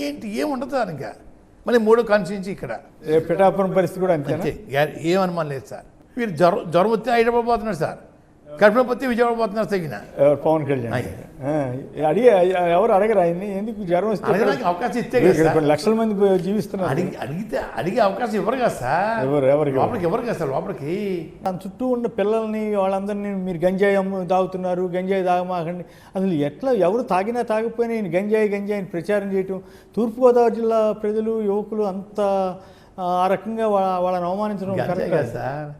Speaker 2: ఏంటి ఏముండదు సార్. ఇంకా మళ్ళీ 3వ కాన్స్టిట్యున్సీ ఇక్కడ
Speaker 1: పిఠాపురం పరిస్థితి కూడా అంతే.
Speaker 2: ఏం అనుమానం లేదు సార్. మీరు జ్వరం వస్తే హైదరాబాద్ పోతున్నారు సార్, కడుపులో పోతే విజయవాడ పోతున్నారు తగిన
Speaker 1: పవన్ కళ్యాణ్. అడిగి ఎవరు అడగరు ఆయన్ని, ఎందుకు జ్వరం వస్తే
Speaker 2: అడగడానికి అవకాశం ఇస్తే
Speaker 1: కొన్ని లక్షల మంది జీవిస్తున్నారు.
Speaker 2: అడిగే అవకాశం ఎవరు కదా సార్, లోపలికి ఎవరు కదా సార్. లోపలికి
Speaker 1: తన చుట్టూ ఉన్న పిల్లల్ని వాళ్ళందరినీ మీరు గంజాయి తాగుతున్నారు, గంజాయి తాగమాకండి, అసలు ఎట్లా ఎవరు తాగినా తాగకపోయినా ఈయన గంజాయిని ప్రచారం చేయటం. తూర్పుగోదావరి జిల్లా ప్రజలు యువకులు అంత ఆ రకంగా వాళ్ళని అవమానించడం కరెక్ట్ కదా సార్.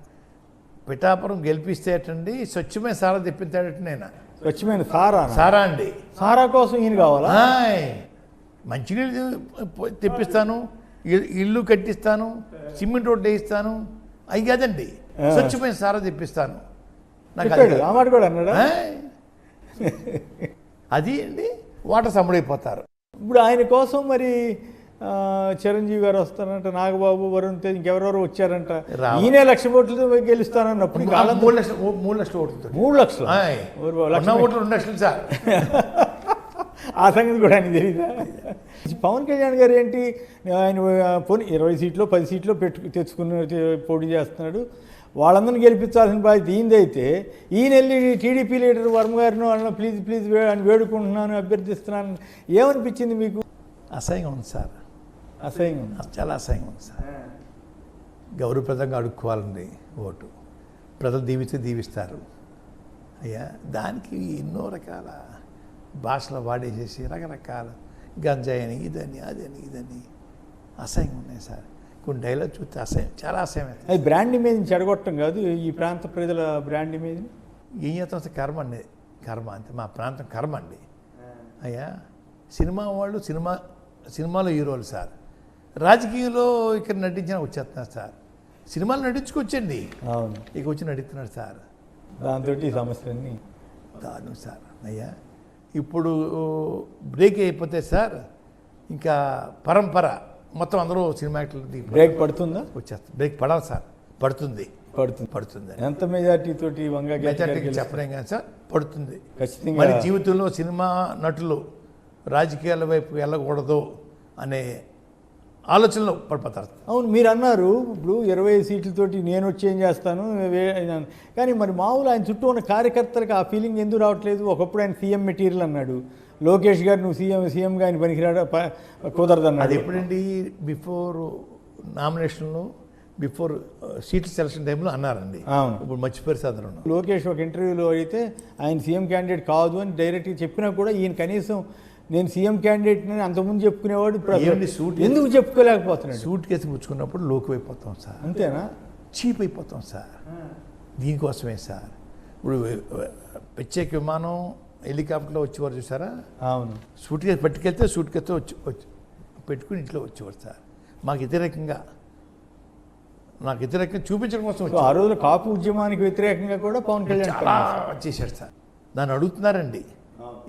Speaker 2: పిఠాపురం గెలిపిస్తేటండి స్వచ్ఛమైన సారా తెప్పించాడట. నేను
Speaker 1: స్వచ్ఛమైన సారా
Speaker 2: అండి.
Speaker 1: సారా కోసం ఈయన కావాలా?
Speaker 2: మంచినీళ్ళు తెప్పిస్తాను, ఇల్లు కట్టిస్తాను, సిమెంట్ రోడ్డు వేయిస్తాను, అవి కాదండి స్వచ్ఛమైన సారా తెప్పిస్తాను.
Speaker 1: ఆ మాట కూడా అన్నాడా?
Speaker 2: అది అండి వాటర్ సమ్ముడైపోతారు.
Speaker 1: ఇప్పుడు ఆయన కోసం మరి చిరంజీవి గారు వస్తారంట, నాగబాబు, వరుణ్ తేజ్, ఇంకెవరెవరు వచ్చారంట. ఈయనే 1,00,000 ఓట్లతో గెలుస్తానన్నప్పుడు
Speaker 2: 3 లక్షల ఓట్లు.
Speaker 1: 3 లక్షలు
Speaker 2: ఓట్లు 2 లక్షలు సార్.
Speaker 1: ఆ సంగతి కూడా ఆయన తెలీదా? పవన్ కళ్యాణ్ గారు ఏంటి, ఆయన పోనీ 20 సీట్లో 10 సీట్లో తెచ్చుకుని పోటీ చేస్తున్నాడు. వాళ్ళందరినీ గెలిపించాల్సిన బాధ్యత ఈయనదైతే ఈయన వెళ్ళి టీడీపీ లీడర్ వర్మ గారిని వాళ్ళని ప్లీజ్ అని వేడుకుంటున్నాను, అభ్యర్థిస్తున్నాను. ఏమనిపించింది మీకు?
Speaker 2: అసహ్యంగా ఉంది సార్.
Speaker 1: అసహ్యంగా ఉంది,
Speaker 2: చాలా అసహ్యంగా ఉంది సార్. గౌరవప్రదంగా అడుక్కోవాలండి ఓటు, ప్రజలు దీవిస్తారు అయ్యా. దానికి ఎన్నో రకాల భాషలు వాడేసేసి రకరకాల గంజాయి అని ఇదని ఇదని అసహ్యంగా ఉన్నాయి సార్. కొన్ని డైలాగ్ చూస్తే అసహ్యం, చాలా అసహ్యం.
Speaker 1: అది బ్రాండ్ ఇమేజ్ని చెడగొట్టడం కాదు, ఈ ప్రాంత ప్రజల బ్రాండ్ ఇమేజ్ని.
Speaker 2: ఏం చేస్తాం కర్మ అండి, కర్మ అంతే. మా ప్రాంతం కర్మ అండి అయ్యా. సినిమా వాళ్ళు సినిమాలో హీరోలు సార్, రాజకీయంలో ఇక్కడ నటించిన వచ్చేస్తున్నారు సార్. సినిమాలు నటించుకొచ్చండి, ఇక వచ్చి నడుస్తున్నాడు సార్.
Speaker 1: దాంతో ఈ సమస్యలన్నీ
Speaker 2: దారుణం సార్ అయ్యా. ఇప్పుడు బ్రేక్ అయిపోతే సార్ ఇంకా పరంపర మొత్తం అందరూ సినిమా యాక్టర్లు
Speaker 1: బ్రేక్ పడుతుందా?
Speaker 2: వచ్చేస్తారు. బ్రేక్ పడాలి సార్. పడుతుంది.
Speaker 1: ఎంత మెజార్టీ తోటి
Speaker 2: మెజార్టీకి చెప్పలేం కానీ సార్ పడుతుంది
Speaker 1: ఖచ్చితంగా.
Speaker 2: మరి జీవితంలో సినిమా నటులు రాజకీయాల వైపు వెళ్ళకూడదు అనే ఆలోచనలో పడిపోతారు.
Speaker 1: అవును, మీరు అన్నారు ఇప్పుడు 20 సీట్లతోటి నేను వచ్చి ఏం చేస్తాను, కానీ మరి మామూలు ఆయన చుట్టూ ఉన్న కార్యకర్తలకు ఆ ఫీలింగ్ ఎందుకు రావట్లేదు? ఒకప్పుడు ఆయన సీఎం మెటీరియల్ అన్నాడు, లోకేష్ గారు నువ్వు సీఎంగా ఆయన పనికిరాడా, కుదరదు అన్నాడు.
Speaker 2: అది ఎప్పుడండి? బిఫోర్ నామినేషన్లో, బిఫోర్ సీట్ సెలక్షన్ టైంలో అన్నారండి. ఇప్పుడు మర్చిపోయారు సార్.
Speaker 1: లోకేష్ ఒక ఇంటర్వ్యూలో అయితే ఆయన సీఎం క్యాండిడేట్ కాదు అని డైరెక్ట్గా చెప్పినా కూడా ఈయన కనీసం నేను సీఎం క్యాండిడేట్ అని అంతకుముందు చెప్పుకునేవాడు, ఎందుకు చెప్పుకోలేకపోతున్నాడు?
Speaker 2: సూట్ కేసు పుచ్చుకున్నప్పుడు లోకు అయిపోతాం సార్.
Speaker 1: అంతేనా?
Speaker 2: చీప్ అయిపోతాం సార్. దీనికోసమే సార్. ఇప్పుడు ప్రత్యేక విమానం హెలికాప్టర్లో వచ్చేవారు చూసారా?
Speaker 1: అవును.
Speaker 2: సూట్ కేసు పట్టుకెళ్తే సూట్ కేసుతో వచ్చి పెట్టుకుని ఇంట్లో వచ్చేవారు సార్. నాకు వ్యతిరేకంగా చూపించడం కోసం
Speaker 1: ఆ రోజు కాపు ఉద్యమానికి వ్యతిరేకంగా కూడా పవన్ కళ్యాణ్
Speaker 2: చాలా చేశాడు సార్. దాన్ని అడుగుతున్నారండి,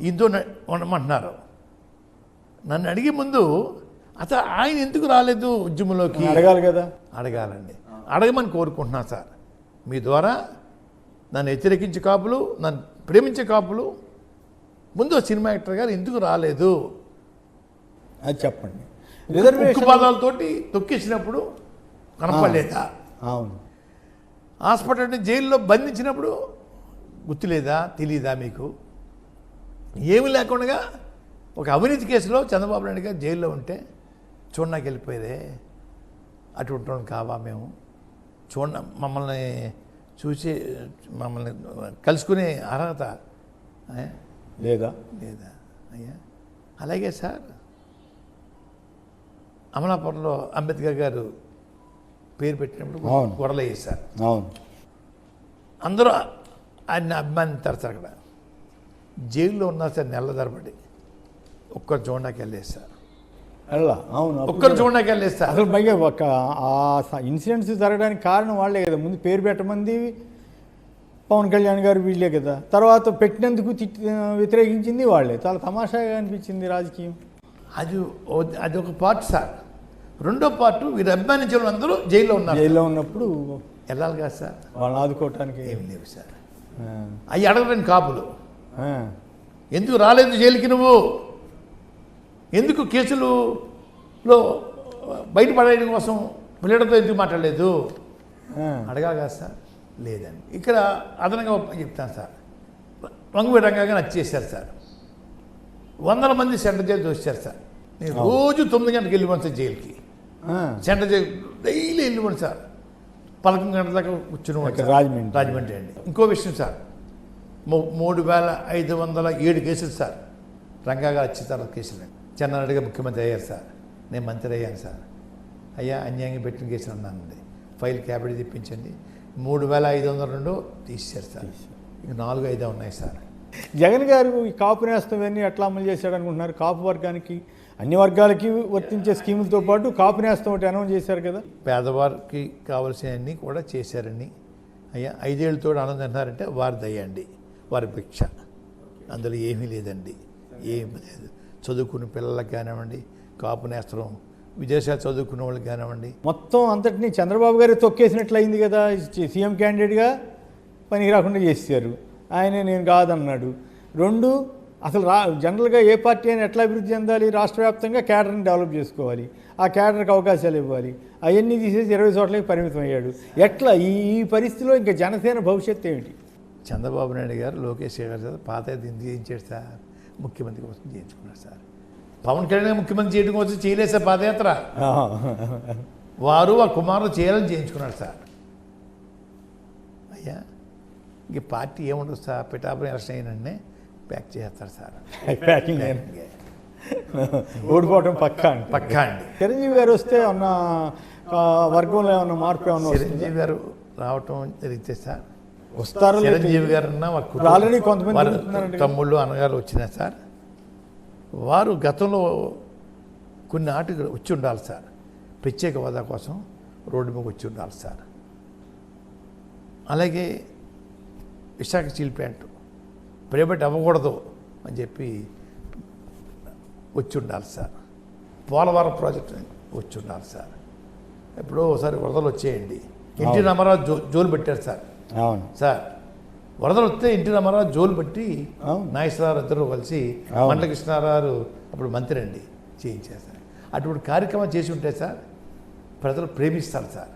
Speaker 2: ఇంతో ఉండమంటున్నారు. నన్ను అడిగే ముందు అసలు ఆయన ఎందుకు రాలేదు ఉద్యమంలోకి
Speaker 1: అడగాలి కదా.
Speaker 2: అడగాలండి, అడగమని కోరుకుంటున్నాను సార్. మీ ద్వారా నన్ను వ్యతిరేకించే కాపులు, నన్ను ప్రేమించే కాపులు ముందు సినిమా యాక్టర్ గారు ఎందుకు రాలేదు
Speaker 1: అది చెప్పండి.
Speaker 2: ఉక్కు
Speaker 1: రిజర్వేషన్
Speaker 2: పాదాలతోటి తొక్కేసినప్పుడు కనపడలేదా?
Speaker 1: అవును.
Speaker 2: హాస్పిటల్ జైల్లో బంధించినప్పుడు గుర్తులేదా, తెలీదా మీకు? ఏమి లేకుండా ఒక అవినీతి కేసులో చంద్రబాబు నాయుడు గారు జైల్లో ఉంటే చూడడానికి వెళ్ళిపోయేదే. అటువంటి వాళ్ళం కావా మేము? మమ్మల్ని చూసి మమ్మల్ని కలుసుకునే అర్హత
Speaker 1: లేదా?
Speaker 2: లేదా అయ్యా? అలాగే సార్, అమలాపురంలో అంబేద్కర్ గారు పేరు పెట్టినప్పుడు గొడవలు అయ్యాయి సార్.
Speaker 1: అవును.
Speaker 2: అందరూ ఆయన అభిమానిస్తారు సార్. అక్కడ జైల్లో ఉన్నారు సార్ నెల తరబడి. ఒక్కరు చూడడానికి వెళ్ళలేదు సార్.
Speaker 1: అవును,
Speaker 2: ఒక్కరు చూడడానికి వెళ్ళలేదు సార్.
Speaker 1: అసలు పైగా ఒక ఆ ఇన్సిడెంట్స్ జరగడానికి కారణం వాళ్ళే కదా. ముందు పేరు పెట్టమంది పవన్ కళ్యాణ్ గారు, వీళ్ళే కదా. తర్వాత పెట్టినందుకు వ్యతిరేకించింది వాళ్ళే. చాలా తమాషాగా అనిపించింది రాజకీయం.
Speaker 2: అది ఒక పార్ట్ సార్. రెండో పార్ట్, వీరు అభిమానించిన వాళ్ళందరూ జైల్లో ఉన్నారు.
Speaker 1: జైల్లో ఉన్నప్పుడు
Speaker 2: వెళ్ళాలి కదా సార్.
Speaker 1: వాళ్ళని ఆదుకోవటానికి
Speaker 2: ఏమి లేవు సార్. అవి అడగలేని కాపులు. ఎందుకు రాలేదు జైలుకి నువ్వు? ఎందుకు కేసులలో బయటపడేయడం కోసం పిల్లలతో ఎందుకు మాట్లాడలేదు? అడగాలి కదా సార్. లేదండి. ఇక్కడ అదనంగా చెప్తాను సార్. వంగవీరంగా నచ్చేశారు సార్. 100 మంది సెంట్రల్ జైలు చూశారు సార్. నేను రోజు 9 గంటలకు వెళ్ళిపోను సార్ జైలుకి. సెంట్రల్ జైలు డైలీ వెళ్ళిపోను సార్. 11 గంటల దాకా కూర్చుని రాజమండ్రి అండి. ఇంకో విషయం సార్, 3507 కేసులు సార్. రంగా గారు వచ్చి తర్వాత కేసులు. చెన్నారెడ్డి గారు ముఖ్యమంత్రి అయ్యారు సార్. నేను మంత్రి అయ్యాను సార్. అయ్యా అన్యాయంగా పెట్టిన కేసులు అన్నానండి. File cabinet తెప్పించండి. 3502 తీసేశారు సార్. ఇంక 4-5 ఉన్నాయి సార్.
Speaker 1: జగన్ గారు ఈ కాపు నేస్తం ఇవన్నీ ఎట్లా అమలు చేశాడు అనుకుంటున్నారు? కాపు వర్గానికి, అన్ని వర్గాలకి వర్తించే స్కీములతో పాటు కాపు నేస్తం ఒకటి అనౌన్స్ చేశారు కదా.
Speaker 2: పేదవారికి కావాల్సినవన్నీ కూడా చేశారని. అయ్యా 5 ఏళ్ళతో ఆనందం అన్నారంటే వారి దయ్యండి, వారి భిక్ష. అందులో ఏమీ లేదండి, ఏమీ లేదు. చదువుకునే పిల్లలకు కానివ్వండి, కాపు నేస్తం, విదేశాలు చదువుకునే వాళ్ళకి కానివ్వండి,
Speaker 1: మొత్తం అంతటినీ చంద్రబాబు గారే తొక్కేసినట్లు అయింది కదా. సీఎం క్యాండిడేట్గా పనికి రాకుండా చేశారు. ఆయనే నేను కాదన్నాడు. 2, అసలు జనరల్గా ఏ పార్టీ అయినా ఎట్లా అభివృద్ధి చెందాలి? రాష్ట్ర వ్యాప్తంగా క్యాడర్ని డెవలప్ చేసుకోవాలి, ఆ క్యాడర్కి అవకాశాలు ఇవ్వాలి. అవన్నీ తీసేసి 20 చోట్లకి పరిమితం అయ్యాడు. ఎట్లా ఈ పరిస్థితిలో ఇంకా జనసేన భవిష్యత్తు ఏమిటి?
Speaker 2: చంద్రబాబు నాయుడు గారు, లోకేష్ గారు పాత ఎందుకు చేయించాడు సార్? ముఖ్యమంత్రి కోసం చేయించుకున్నారు సార్. పవన్ కళ్యాణ్ ముఖ్యమంత్రి చేయడం కోసం చేయలేదు సార్ పాదయాత్ర. వారు ఆ కుమారులు చేయాలని చేయించుకున్నారు సార్. అయ్యా ఇంక పార్టీ ఏముండదు సార్. పిఠాపురం ఎలక్షన్ అయినండి ప్యాక్ చేస్తారు సార్.
Speaker 1: ప్యాకింగ్ ఓడిపోవటం పక్కా
Speaker 2: అండి.
Speaker 1: చిరంజీవి గారు వస్తే ఉన్న వర్గంలో ఏమన్నా మార్పు ఏమన్నా?
Speaker 2: చిరంజీవి గారు రావటం జరిగితే సార్
Speaker 1: వస్తారు.
Speaker 2: చిరంజీవి గారు
Speaker 1: ఆల్రెడీ కొంతమంది
Speaker 2: తమ్ముళ్ళు అన్నగారు వచ్చినా సార్, వారు గతంలో కొన్ని ఆటలు వచ్చి ఉండాలి సార్. ప్రత్యేక హోదా కోసం రోడ్డు మీద వచ్చి ఉండాలి సార్. అలాగే విశాఖ స్టీల్ ప్లాంట్ ప్రైవేట్ అవ్వకూడదు అని చెప్పి వచ్చి ఉండాలి సార్. పోలవరం ప్రాజెక్టు వచ్చి ఉండాలి సార్. ఎప్పుడో ఒకసారి వరదలు వచ్చేయండి, ఎన్టీ రామారావు జోలు పెట్టారు సార్.
Speaker 1: అవును
Speaker 2: సార్, వరదలు వస్తే ఎన్టీ రామారావు జోలు పెట్టి నాగేశ్వరరావు ఇద్దరు కలిసి, మండల కృష్ణారావు అప్పుడు మంత్రి అండి, చేయించారు సార్. అటువంటి కార్యక్రమం చేసి ఉంటే సార్ ప్రజలు ప్రేమిస్తారు సార్.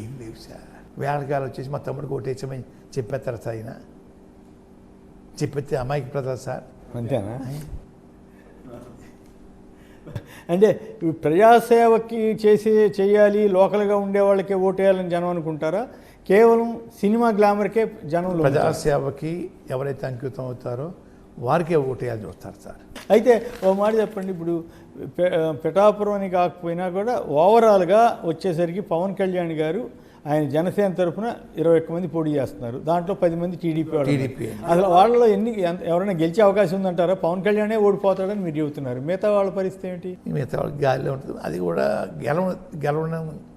Speaker 2: ఏం లేవు సార్. వేళకాలు వచ్చేసి మా తమ్ముడికి ఓటేసామని చెప్పేస్తారు సార్. ఆయన చెప్పేస్తే అమాయక ప్రజలు సార్.
Speaker 1: అంతేనా? అంటే ప్రజాసేవకి చేయాలి, లోకల్గా ఉండే వాళ్ళకే ఓటేయాలని జనం అనుకుంటారా? కేవలం సినిమా గ్లామర్కే జనం?
Speaker 2: ప్రజాసేవకి ఎవరైతే అంకితం అవుతారో వారికే ఓటేయాలని చూస్తారు సార్.
Speaker 1: అయితే ఓ మాట చెప్పండి, ఇప్పుడు పిఠాపురం అని కాకపోయినా కూడా ఓవరాల్గా వచ్చేసరికి పవన్ కళ్యాణ్ గారు ఆయన జనసేన తరఫున 21 మంది పోటీ చేస్తున్నారు. దాంట్లో 10 మంది టీడీపీ. అసలు వాళ్ళలో ఎవరైనా గెలిచే అవకాశం ఉందంటారా? పవన్ కళ్యాణే ఓడిపోతాడని మీరు చెబుతున్నారు. మిగతా వాళ్ళ పరిస్థితి ఏంటి?
Speaker 2: మిగతా వాళ్ళకి గాలిలో ఉంటుంది. అది కూడా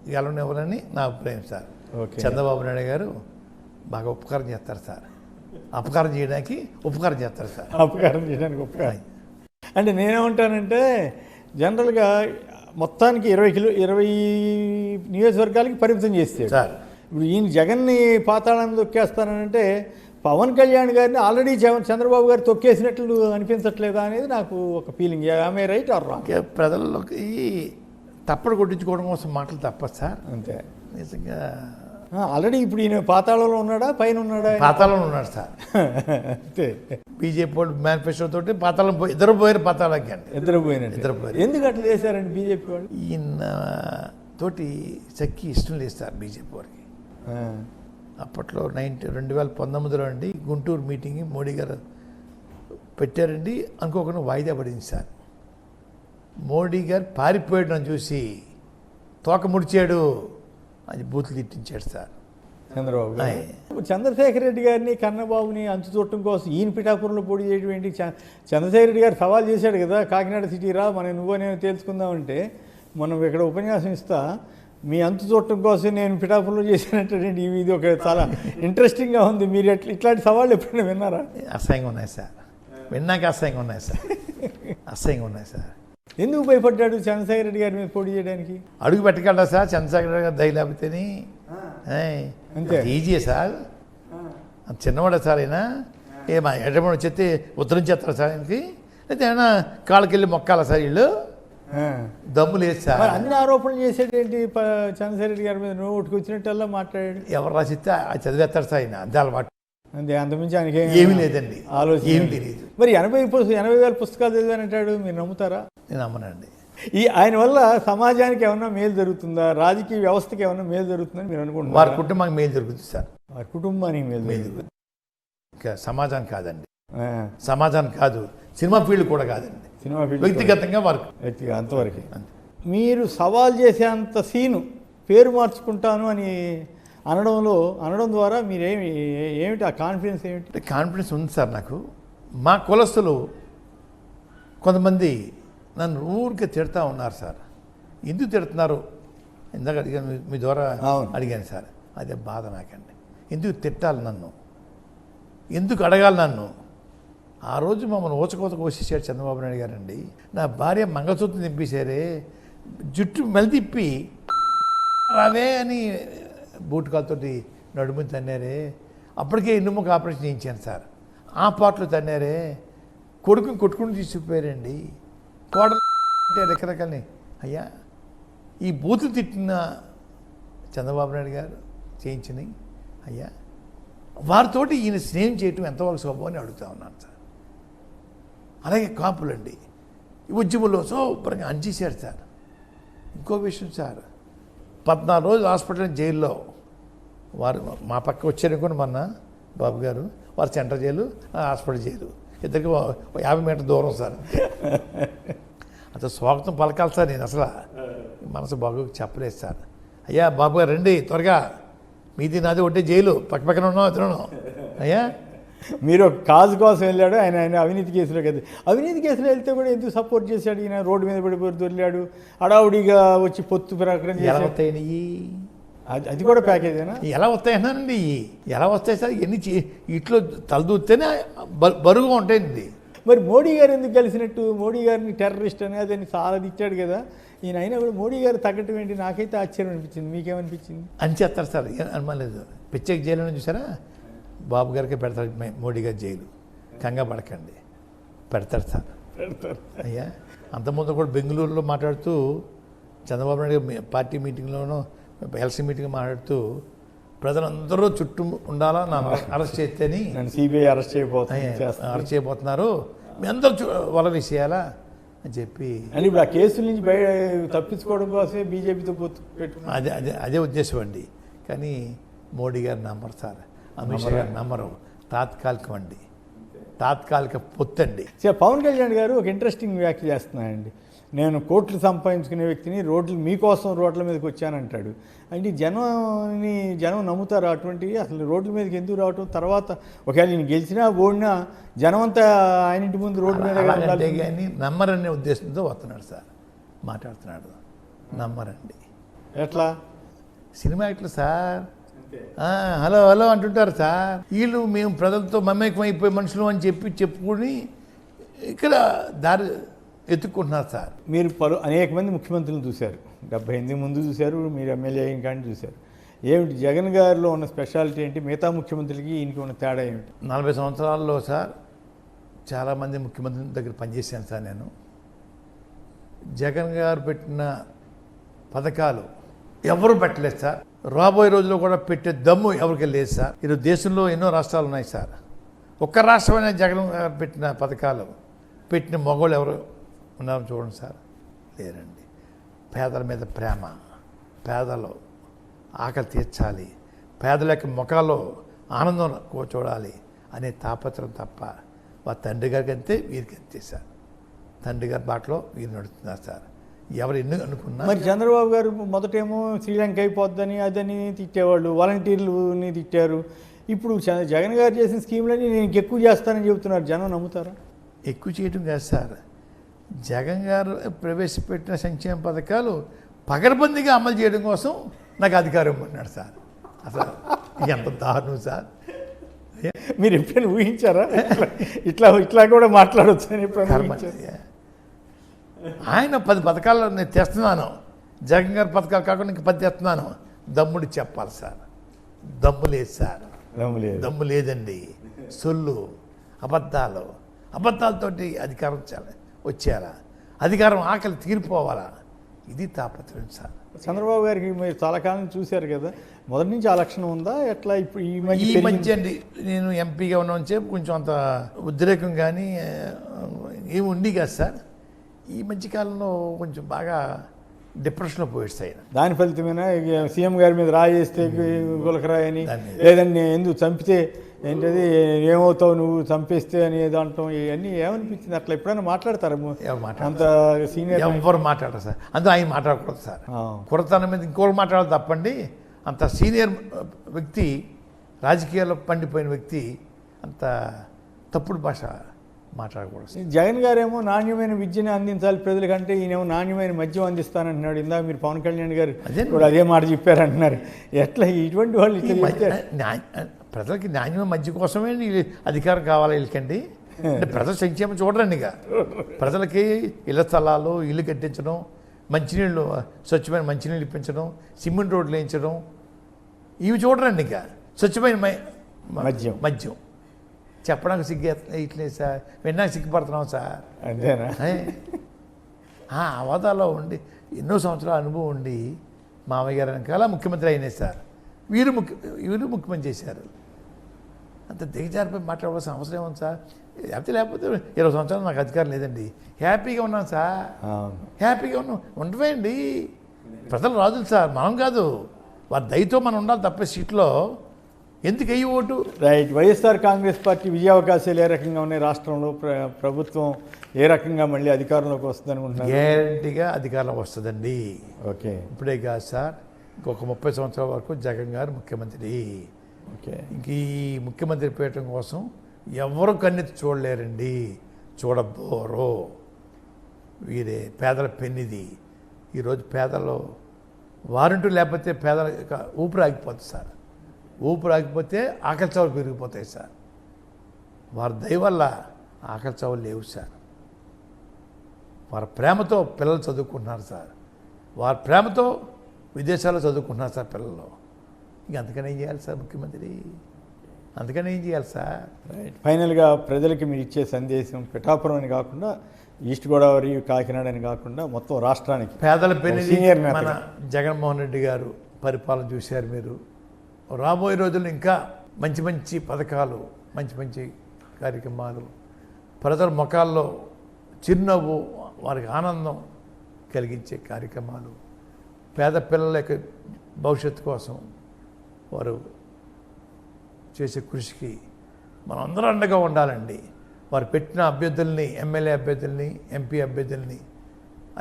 Speaker 2: గెలవనివ్వాలని నా అభిప్రాయం సార్. చంద్రబాబు నాయుడు గారు బాగా ఉపకారం చేస్తారు సార్. అపకారం చేయడానికి ఉపకారం చేస్తారు సార్.
Speaker 1: అపకారం చేయడానికి ఉపకారం. అంటే నేనేమంటానంటే జనరల్గా మొత్తానికి 20 నియోజకవర్గాలకి పరిమితం చేస్తాడు
Speaker 2: సార్.
Speaker 1: ఇప్పుడు ఈయన జగన్ని పాతాళాన్ని తొక్కేస్తానంటే పవన్ కళ్యాణ్ గారిని ఆల్రెడీ చంద్రబాబు గారు తొక్కేసినట్లు అనిపించట్లేదా అనేది నాకు ఒక ఫీలింగ్. ఆమె రైట్ ఆర్ రాంగ్?
Speaker 2: ప్రజల్లోకి తప్పుడు కొట్టించుకోవడం కోసం మాటలు తప్పదు సార్.
Speaker 1: అంతే.
Speaker 2: నిజంగా
Speaker 1: ఆల్రెడీ ఇప్పుడు ఈయన పాతాళంలో ఉన్నాడా పైన ఉన్నాడా?
Speaker 2: పాతాళంలో ఉన్నాడు సార్.
Speaker 1: అంతే.
Speaker 2: బీజేపీ వాళ్ళు మేనిఫెస్టో తోటి పాతాళం ఇద్దరు పోయారు పాతాళానికి. అండి
Speaker 1: ఇద్దరు పోయారు. ఎందుకు అట్లా చేశారండి బీజేపీ వాళ్ళు?
Speaker 2: ఈయన తోటి చక్కి ఇష్టం లేదు సార్ బీజేపీ వారికి. అప్పట్లో 2019లో అండి గుంటూరు మీటింగ్ మోడీ గారు పెట్టారండి. అనుకోకుండా వాయిదా పడింది సార్. మోడీ గారు పారిపోయాడు చూసి తోక ముడిచాడు అది బూతులు తిట్టించాడు సార్
Speaker 1: చంద్రబాబు గారు. చంద్రశేఖర్ రెడ్డి గారిని కన్నబాబుని అంచు చూడటం కోసం ఈయన పిఠాపురంలో పోటీ చేయడం ఏంటి? చంద్రశేఖర్ రెడ్డి గారు సవాల్ చేశాడు కదా, కాకినాడ సిటీ రా మనం నువ్వు నేను తేల్చుకుందామంటే మనం ఇక్కడ ఉపన్యాసం ఇస్తా మీ అంతు చూడటం కోసం నేను పిఠాపురంలో చేశానంటే ఇది ఒక చాలా ఇంట్రెస్టింగ్గా ఉంది. మీరు ఇట్లాంటి సవాళ్ళు ఎప్పుడైనా విన్నారా?
Speaker 2: అసహ్యంగా ఉన్నాయి సార్. విన్నాక అసహ్యంగా ఉన్నాయి సార్. అసహ్యంగా ఉన్నాయి సార్.
Speaker 1: ఎందుకు భయపడ్డాడు చంద్రశేఖర్ రెడ్డి గారి మీద పోటీ చేయడానికి?
Speaker 2: అడుగు పెట్టగలరా సార్ చంద్రశేఖర్ రెడ్డి గారు? దయలేకపోతేని అంతే ఈజీయే సార్. చిన్నవాడే సార్ అయినా ఏమా ఎడమని వచ్చేస్తే ఉత్తరం చేస్తారా సార్ ఆయనకి? లేకపోతే ఏమైనా కాళ్ళకెళ్ళి మొక్కాలా సార్ వీళ్ళు? దమ్ము లేదు సార్.
Speaker 1: అన్ని ఆరోపణలు చేసేటేంటి చంద్రశేఖర్ రెడ్డి గారి మీద? నువ్వు వచ్చినట్టల్లా మాట్లాడాడు.
Speaker 2: ఎవరు రాసిస్తే చదివేస్తారు సార్ ఆయన. అంతే అలవాటు.
Speaker 1: అంతే. అంతమించి ఆయనకి
Speaker 2: ఏమీ లేదండి. ఆలోచన ఏమి తెలియదు.
Speaker 1: మరి 80,000 పుస్తకాలు చదివానంటాడు, మీరు నమ్ముతారా?
Speaker 2: నేను నమ్మనండి.
Speaker 1: ఆయన వల్ల సమాజానికి ఏమన్నా మేలు జరుగుతుందా, రాజకీయ వ్యవస్థకి ఏమన్నా మేలు జరుగుతుందని మీరు అనుకుంటున్నారు?
Speaker 2: వారి కుటుంబానికి మేలు జరుగుతుంది సార్.
Speaker 1: వారి కుటుంబానికి మేలు జరుగుతుంది.
Speaker 2: ఇంకా సమాజానికి కాదండి. సమాజానికి కాదు, సినిమా ఫీల్డ్ కూడా కాదండి.
Speaker 1: సినిమా ఫీల్డ్
Speaker 2: వ్యక్తిగతంగా వారు
Speaker 1: అంతవరకు. మీరు సవాల్ చేసే అంత సీను పేరు మార్చుకుంటాను అని అనడం ద్వారా ఏమిటి ఆ కాన్ఫిడెన్స్ ఏమిటి?
Speaker 2: కాన్ఫిడెన్స్ ఉంది సార్ నాకు. మా కులస్తులు కొంతమంది నన్ను ఊరికే తిడతా ఉన్నారు సార్. ఎందుకు తిడుతున్నారు? ఇందాక అడిగాను, మీ ద్వారా అడిగాను సార్. అదే బాధ నాకండి. ఎందుకు తిట్టాలి నన్ను? ఎందుకు అడగాలి నన్ను? ఆ రోజు మమ్మల్ని ఊచకోత కోసేసాడు చంద్రబాబు నాయుడు గారండి. నా భార్య మంగళసూత్రం తిప్పేశారే, జుట్టు మెలితిప్పి రావే అని బూటుకాలతోటి నడుము తన్నారే. అప్పటికే ఎన్నుముక ఆపరేషన్ చేయించాను సార్. ఆ పాటలు తన్నారే. కొడుకుని కొట్టుకుని తీసుకుపోయారండి. కోడలు అంటే రకరకాలని. అయ్యా, ఈ బూతులు తిట్టిన చంద్రబాబు నాయుడు గారు చేయించినాయి అయ్యా, వారితోటి ఈయన స్నేహం చేయటం ఎంతవరకు శోభం అని అడుగుతా ఉన్నాను సార్. అలాగే కాపులండి ఉద్యమంలో శుభ్రంగా అంచేశారు సార్. ఇంకో విషయం సార్, 14 రోజులు హాస్పిటల్ జైల్లో వారు మా పక్క వచ్చారనుకోండి మొన్న బాబు గారు. వారు సెంట్రల్ జైలు, హాస్పిటల్ జైలు, ఇద్దరికి 50 మీటర్ల దూరం సార్. అసలు స్వాగతం పలకాలి సార్. నేను అసలు మనసు బాబుకి చెప్పలేదు సార్. అయ్యా బాబు గారు రండి త్వరగా, మీది నాది ఒకటే జైలు, పక్క పక్కన ఉన్నాం అతను. అయ్యా
Speaker 1: మీరు ఒక కాజు కోసం వెళ్ళాడు, ఆయన అవినీతి కేసులో కదా. అవినీతి కేసులో వెళ్తే కూడా ఎందుకు సపోర్ట్ చేశాడు ఈయన? రోడ్డు మీద పడిపోయి దొరికాడు, అడావుడిగా వచ్చి పొత్తు ప్రకటన
Speaker 2: ఎలా వస్తాయి?
Speaker 1: అది కూడా ప్యాకేజేనా?
Speaker 2: ఎలా వస్తాయన్నానండి. ఎలా వస్తాయి సార్? ఎన్ని ఇట్లో తలదూస్తేనే బరువుగా ఉంటాయండి.
Speaker 1: మరి మోడీ గారు ఎందుకు కలిసినట్టు? మోడీ గారిని టెర్రరిస్ట్ అని అదని చాలా ఇచ్చాడు కదా ఈయన. అయినా కూడా మోడీ గారు తగ్గటం ఏంటి? నాకైతే ఆశ్చర్యం అనిపించింది. మీకేమనిపించింది?
Speaker 2: అని చేస్తారు సార్. అనుమానలేదు. ప్రత్యేక జైలు చూసారా? బాబు గారికి పెడతారు మోడీ గారు జైలు. కంగా పడకండి, పెడతారు సార్. అయ్యా అంతకుముందు కూడా బెంగళూరులో మాట్లాడుతూ చంద్రబాబు నాయుడు పార్టీ మీటింగ్లోనూ ఎల్సీ మీటింగ్ మాట్లాడుతూ ప్రజలందరూ చుట్టూ ఉండాలా, నన్ను అరెస్ట్ చేస్తేని
Speaker 1: సిబిఐ అరెస్ట్
Speaker 2: చేయబోతున్నారు, మీ అందరూ వల వేసేయాలా అని చెప్పి.
Speaker 1: అని ఇప్పుడు ఆ కేసుల నుంచి తప్పించుకోవడం కోసమే బీజేపీతో పెట్టుకున్నారు.
Speaker 2: అదే ఉద్దేశం అండి. కానీ మోడీ గారు నమ్మరు సార్, అమిత్ షా గారు నమ్మరు. తాత్కాలికం అండి, తాత్కాలిక పొత్తండి.
Speaker 1: పవన్ కళ్యాణ్ గారు ఒక ఇంట్రెస్టింగ్ వ్యాఖ్య చేస్తున్నాయండి. నేను కోట్లు సంపాదించుకునే వ్యక్తిని మీకోసం రోడ్ల మీదకి వచ్చానంటాడు. అంటే జనం నమ్ముతారు అటువంటివి? అసలు రోడ్ల మీదకి ఎందుకు రావటం? తర్వాత ఒకవేళ నేను గెలిచినా ఓడినా జనం అంతా ఆయన ఇంటి ముందు రోడ్డు మీద
Speaker 2: కానీ నమ్మరనే ఉద్దేశంతో వస్తున్నాడు సార్, మాట్లాడుతున్నాడు. నమ్మరండి.
Speaker 1: ఎట్లా?
Speaker 2: సినిమా యాక్టర్లు సార్ హలో హలో అంటుంటారు సార్. వీళ్ళు మేము ప్రజలతో మమేకం అయిపోయే మనుషులు అని చెప్పుకుని ఇక్కడ దారి ఎత్తుక్కుంటున్నారు సార్.
Speaker 1: మీరు అనేక మంది ముఖ్యమంత్రులను చూశారు. 78 ముందు చూశారు, మీరు ఎమ్మెల్యే కానీ చూశారు. ఏమిటి జగన్ గారిలో ఉన్న స్పెషాలిటీ ఏంటి, మిగతా ముఖ్యమంత్రులకి ఈయనకి ఉన్న తేడా ఏమిటి?
Speaker 2: 40 సంవత్సరాల్లో సార్ చాలామంది ముఖ్యమంత్రి దగ్గర పనిచేశాను సార్ నేను. జగన్ గారు పెట్టిన పథకాలు ఎవరు పెట్టలేదు సార్. రాబోయే రోజుల్లో కూడా పెట్టే దమ్ము ఎవరికి లేదు సార్. ఈరోజు దేశంలో ఎన్నో రాష్ట్రాలు ఉన్నాయి సార్. ఒక్క రాష్ట్రమైన జగన్ గారు పెట్టిన పథకాలు పెట్టిన మగవాళ్ళు ఎవరు ఉన్నారో చూడండి సార్, లేరండి. పేదల మీద ప్రేమ, పేదలు ఆకలి తీర్చాలి, పేదల యొక్క ముఖాల్లో ఆనందం చూడాలి అనే తాపత్రం తప్ప వారి తండ్రి గారికి అంతే, వీరికి అంతే సార్. తండ్రి గారి బాటలో వీరు నడుస్తున్నారు సార్. ఎవరు ఎన్ని అనుకున్నా.
Speaker 1: మరి చంద్రబాబు గారు మొదటేమో శ్రీలంక అయిపోద్దని అదని తిట్టేవాళ్ళు, వాలంటీర్లని తిట్టారు. ఇప్పుడు జగన్ గారు చేసిన స్కీమ్లన్నీ నేను ఎక్కువ చేస్తానని చెబుతున్నారు. జనం నమ్ముతారా?
Speaker 2: ఎక్కువ చేయడం కాదు సార్, జగన్ గారు ప్రవేశపెట్టిన సంక్షేమ పథకాలు పకడ్బందీగా అమలు చేయడం కోసం నాకు అధికారం ఇవ్వమన్నాడు సార్. అసలు ఎంత దారుణం సార్.
Speaker 1: మీరు ఎప్పుడైనా ఊహించారా ఇట్లా ఇట్లా కూడా మాట్లాడవచ్చు అని?
Speaker 2: ఆయన 10 పథకాలు నేను తెస్తున్నాను, జగన్ గారి పథకాలు కాకుండా ఇంక 10 తెస్తున్నాను. దమ్ముడు చెప్పాలి సార్. దమ్ము లేదు సార్, దమ్ము లేదండి. సొల్లు, అబద్ధాలతోటి అధికారం వచ్చారా, అధికారం ఆకలి తీరిపోవాలా, ఇది తాపత్రయం సార్.
Speaker 1: చంద్రబాబు గారికి మీరు చాలా కాలం చూశారు కదా, మొదటి నుంచి ఆ లక్షణం ఉందా ఎట్లా? ఇప్పుడు ఈ మధ్య
Speaker 2: అండి నేను ఎంపీగా ఉన్నాను చెప్పి కొంచెం అంత ఉద్రేకం కానీ ఏమి ఉండి కాదు సార్. ఈ మధ్యకాలంలో కొంచెం బాగా డిప్రెషన్లో పోయిస్తాయి.
Speaker 1: దాని ఫలితమైన సీఎం గారి మీద రాయేస్తే గులకరాయని, లేదని ఎందుకు చంపితే ఏంటది ఏమవుతావు నువ్వు చంపేస్తే అని ఏదో అంటాం, ఇవన్నీ ఏమనిపించింది? అట్లా ఎప్పుడైనా మాట్లాడతారు? అంత సీనియర్
Speaker 2: ఎవరు మాట్లాడరు సార్. అందులో ఆయన మాట్లాడకూడదు సార్. కురతనం మీద ఇంకోరు మాట్లాడాలి తప్పండి. అంత సీనియర్ వ్యక్తి, రాజకీయాల్లో పండిపోయిన వ్యక్తి అంత తప్పుడు భాష మాట్లాడకూడదు.
Speaker 1: జగన్ గారేమో నాణ్యమైన విద్యను అందించాలి ప్రజలకంటే, ఈయనేమో నాణ్యమైన మద్యం అందిస్తానంటున్నాడు. ఇందాక మీరు పవన్ కళ్యాణ్ గారు కూడా అదే మాట చెప్పారంటున్నారు. ఎట్లా ఇటువంటి వాళ్ళు
Speaker 2: ప్రజలకి నాణ్యమైన మద్య కోసమే అధికారం కావాలి వీళ్ళకండి. అంటే ప్రజల సంక్షేమం చూడరండి. ఇక ప్రజలకి ఇళ్ల స్థలాలు, ఇల్లు కట్టించడం, మంచినీళ్ళు, స్వచ్ఛమైన మంచినీళ్ళు ఇప్పించడం, సిమెంట్ రోడ్లు వేయించడం, ఇవి చూడరండి. ఇక స్వచ్ఛమైన మద్యం చెప్పడానికి ఇట్లేదు సార్, విన్నాక సిగ్గుపడుతున్నాం సార్.
Speaker 1: అంతేనా?
Speaker 2: ఆ హోదాలో ఉండి ఎన్నో సంవత్సరాల అనుభవం ఉండి మామయ్య గారు వెనకాల ముఖ్యమంత్రి అయినాయి సార్. వీరు ముఖ్యమంత్రి చేశారు. అంత దిగజారిపోయి మాట్లాడవలసిన అవసరం ఉంది సార్. లేకపోతే 20 సంవత్సరాలు నాకు అధికారం లేదండి, హ్యాపీగా ఉన్నాను సార్. హ్యాపీగా ఉండవేండి. ప్రజలు రాజులు సార్, మనం కాదు. వారి దయతో మనం ఉండాలి తప్ప సీట్లో ఎందుకు అయ్యి vote.
Speaker 1: Right. YSR Congress party విజయావకాశాలు ఏ రకంగా ఉన్నాయి రాష్ట్రంలో? ప్రభుత్వం ఏ రకంగా మళ్ళీ అధికారంలోకి వస్తుంది అనుకుంటున్నారు?
Speaker 2: గ్యారంటీగా అధికారంలోకి వస్తుందండి.
Speaker 1: ఓకే.
Speaker 2: ఇప్పుడే కాదు సార్, ఇంకొక 30 సంవత్సరాల వరకు జగన్ గారు ముఖ్యమంత్రి.
Speaker 1: ఓకే. ఇంక
Speaker 2: ఈ ముఖ్యమంత్రి పీఠం కోసం ఎవరు కన్నెత్తి చూడలేరండి, చూడబోరు. వీరే పేదల పెన్నిది. ఈరోజు పేదలు వారంటూ లేకపోతే పేదల ఊపిరి ఆగిపోతుంది సార్. ఊపిరి ఆగిపోతే ఆకలి చావులు పెరిగిపోతాయి సార్. వారి దయ వల్ల ఆకలి చావులు లేవు సార్. వారి ప్రేమతో పిల్లలు చదువుకుంటున్నారు సార్. వారి ప్రేమతో విదేశాల్లో చదువుకుంటున్నారు సార్ పిల్లలు. ఇంక అంతకనే ఏం చేయాలి సార్ ముఖ్యమంత్రి? అందుకని ఏం చేయాలి సార్?
Speaker 1: ఫైనల్గా ప్రజలకి మీరు ఇచ్చే సందేశం, పిఠాపురం అని కాకుండా ఈస్ట్ గోదావరి, కాకినాడ అని కాకుండా మొత్తం రాష్ట్రానికి
Speaker 2: పేదల పెళ్లి మన జగన్మోహన్ రెడ్డి గారు పరిపాలన చూశారు మీరు. రాబోయే రోజుల్లో ఇంకా మంచి మంచి పథకాలు, మంచి మంచి కార్యక్రమాలు, ప్రజల ముఖాల్లో చిరునవ్వు, వారికి ఆనందం కలిగించే కార్యక్రమాలు, పేద పిల్లల యొక్క భవిష్యత్తు కోసం వారు చేసే కృషికి మనం అందరూ అండగా ఉండాలండి. వారు పెట్టిన అభ్యర్థుల్ని, ఎమ్మెల్యే అభ్యర్థుల్ని, ఎంపీ అభ్యర్థుల్ని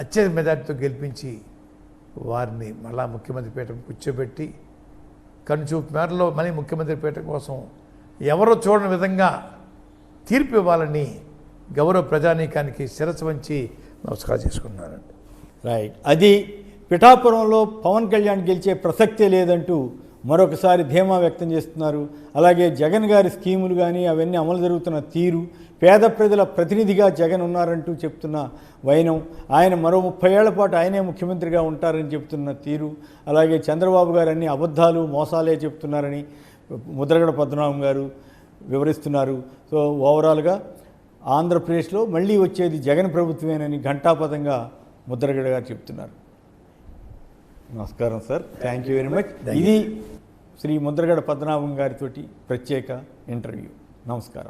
Speaker 2: అత్యధిక మెజార్టీతో గెలిపించి వారిని మళ్ళా ముఖ్యమంత్రి పీఠం కూర్చోబెట్టి కనుచూపు మేరలో మళ్ళీ ముఖ్యమంత్రి పీఠం కోసం ఎవరో చూడని విధంగా తీర్పు ఇవ్వాలని గౌరవ ప్రజానీకానికి శిరస్సు వంచి నమస్కారం చేసుకున్నానండి.
Speaker 1: రైట్. అది పిఠాపురంలో పవన్ కళ్యాణ్ గెలిచే ప్రసక్తే లేదంటూ మరొకసారి ధీమా వ్యక్తం చేస్తున్నారు. అలాగే జగన్ గారి స్కీములు కానీ అవన్నీ అమలు జరుగుతున్న తీరు, పేద ప్రజల ప్రతినిధిగా జగన్ ఉన్నారంటూ చెప్తున్న వైనం, ఆయన మరో 30 ఏళ్ల పాటు ఆయనే ముఖ్యమంత్రిగా ఉంటారని చెప్తున్న తీరు, అలాగే చంద్రబాబు గారు అన్ని అబద్ధాలు మోసాలే చెప్తున్నారని ముద్రగడ పద్మనాభం గారు వివరిస్తున్నారు. సో ఓవరాల్గా ఆంధ్రప్రదేశ్లో మళ్ళీ వచ్చేది జగన్ ప్రభుత్వమేనని ఘంటాపథంగా ముద్రగడ గారు చెప్తున్నారు. నమస్కారం sir, thank you very much. ఇది శ్రీ ముద్రగడ పద్మనాభం గారితోటి ప్రత్యేక ఇంటర్వ్యూ. నమస్కారం.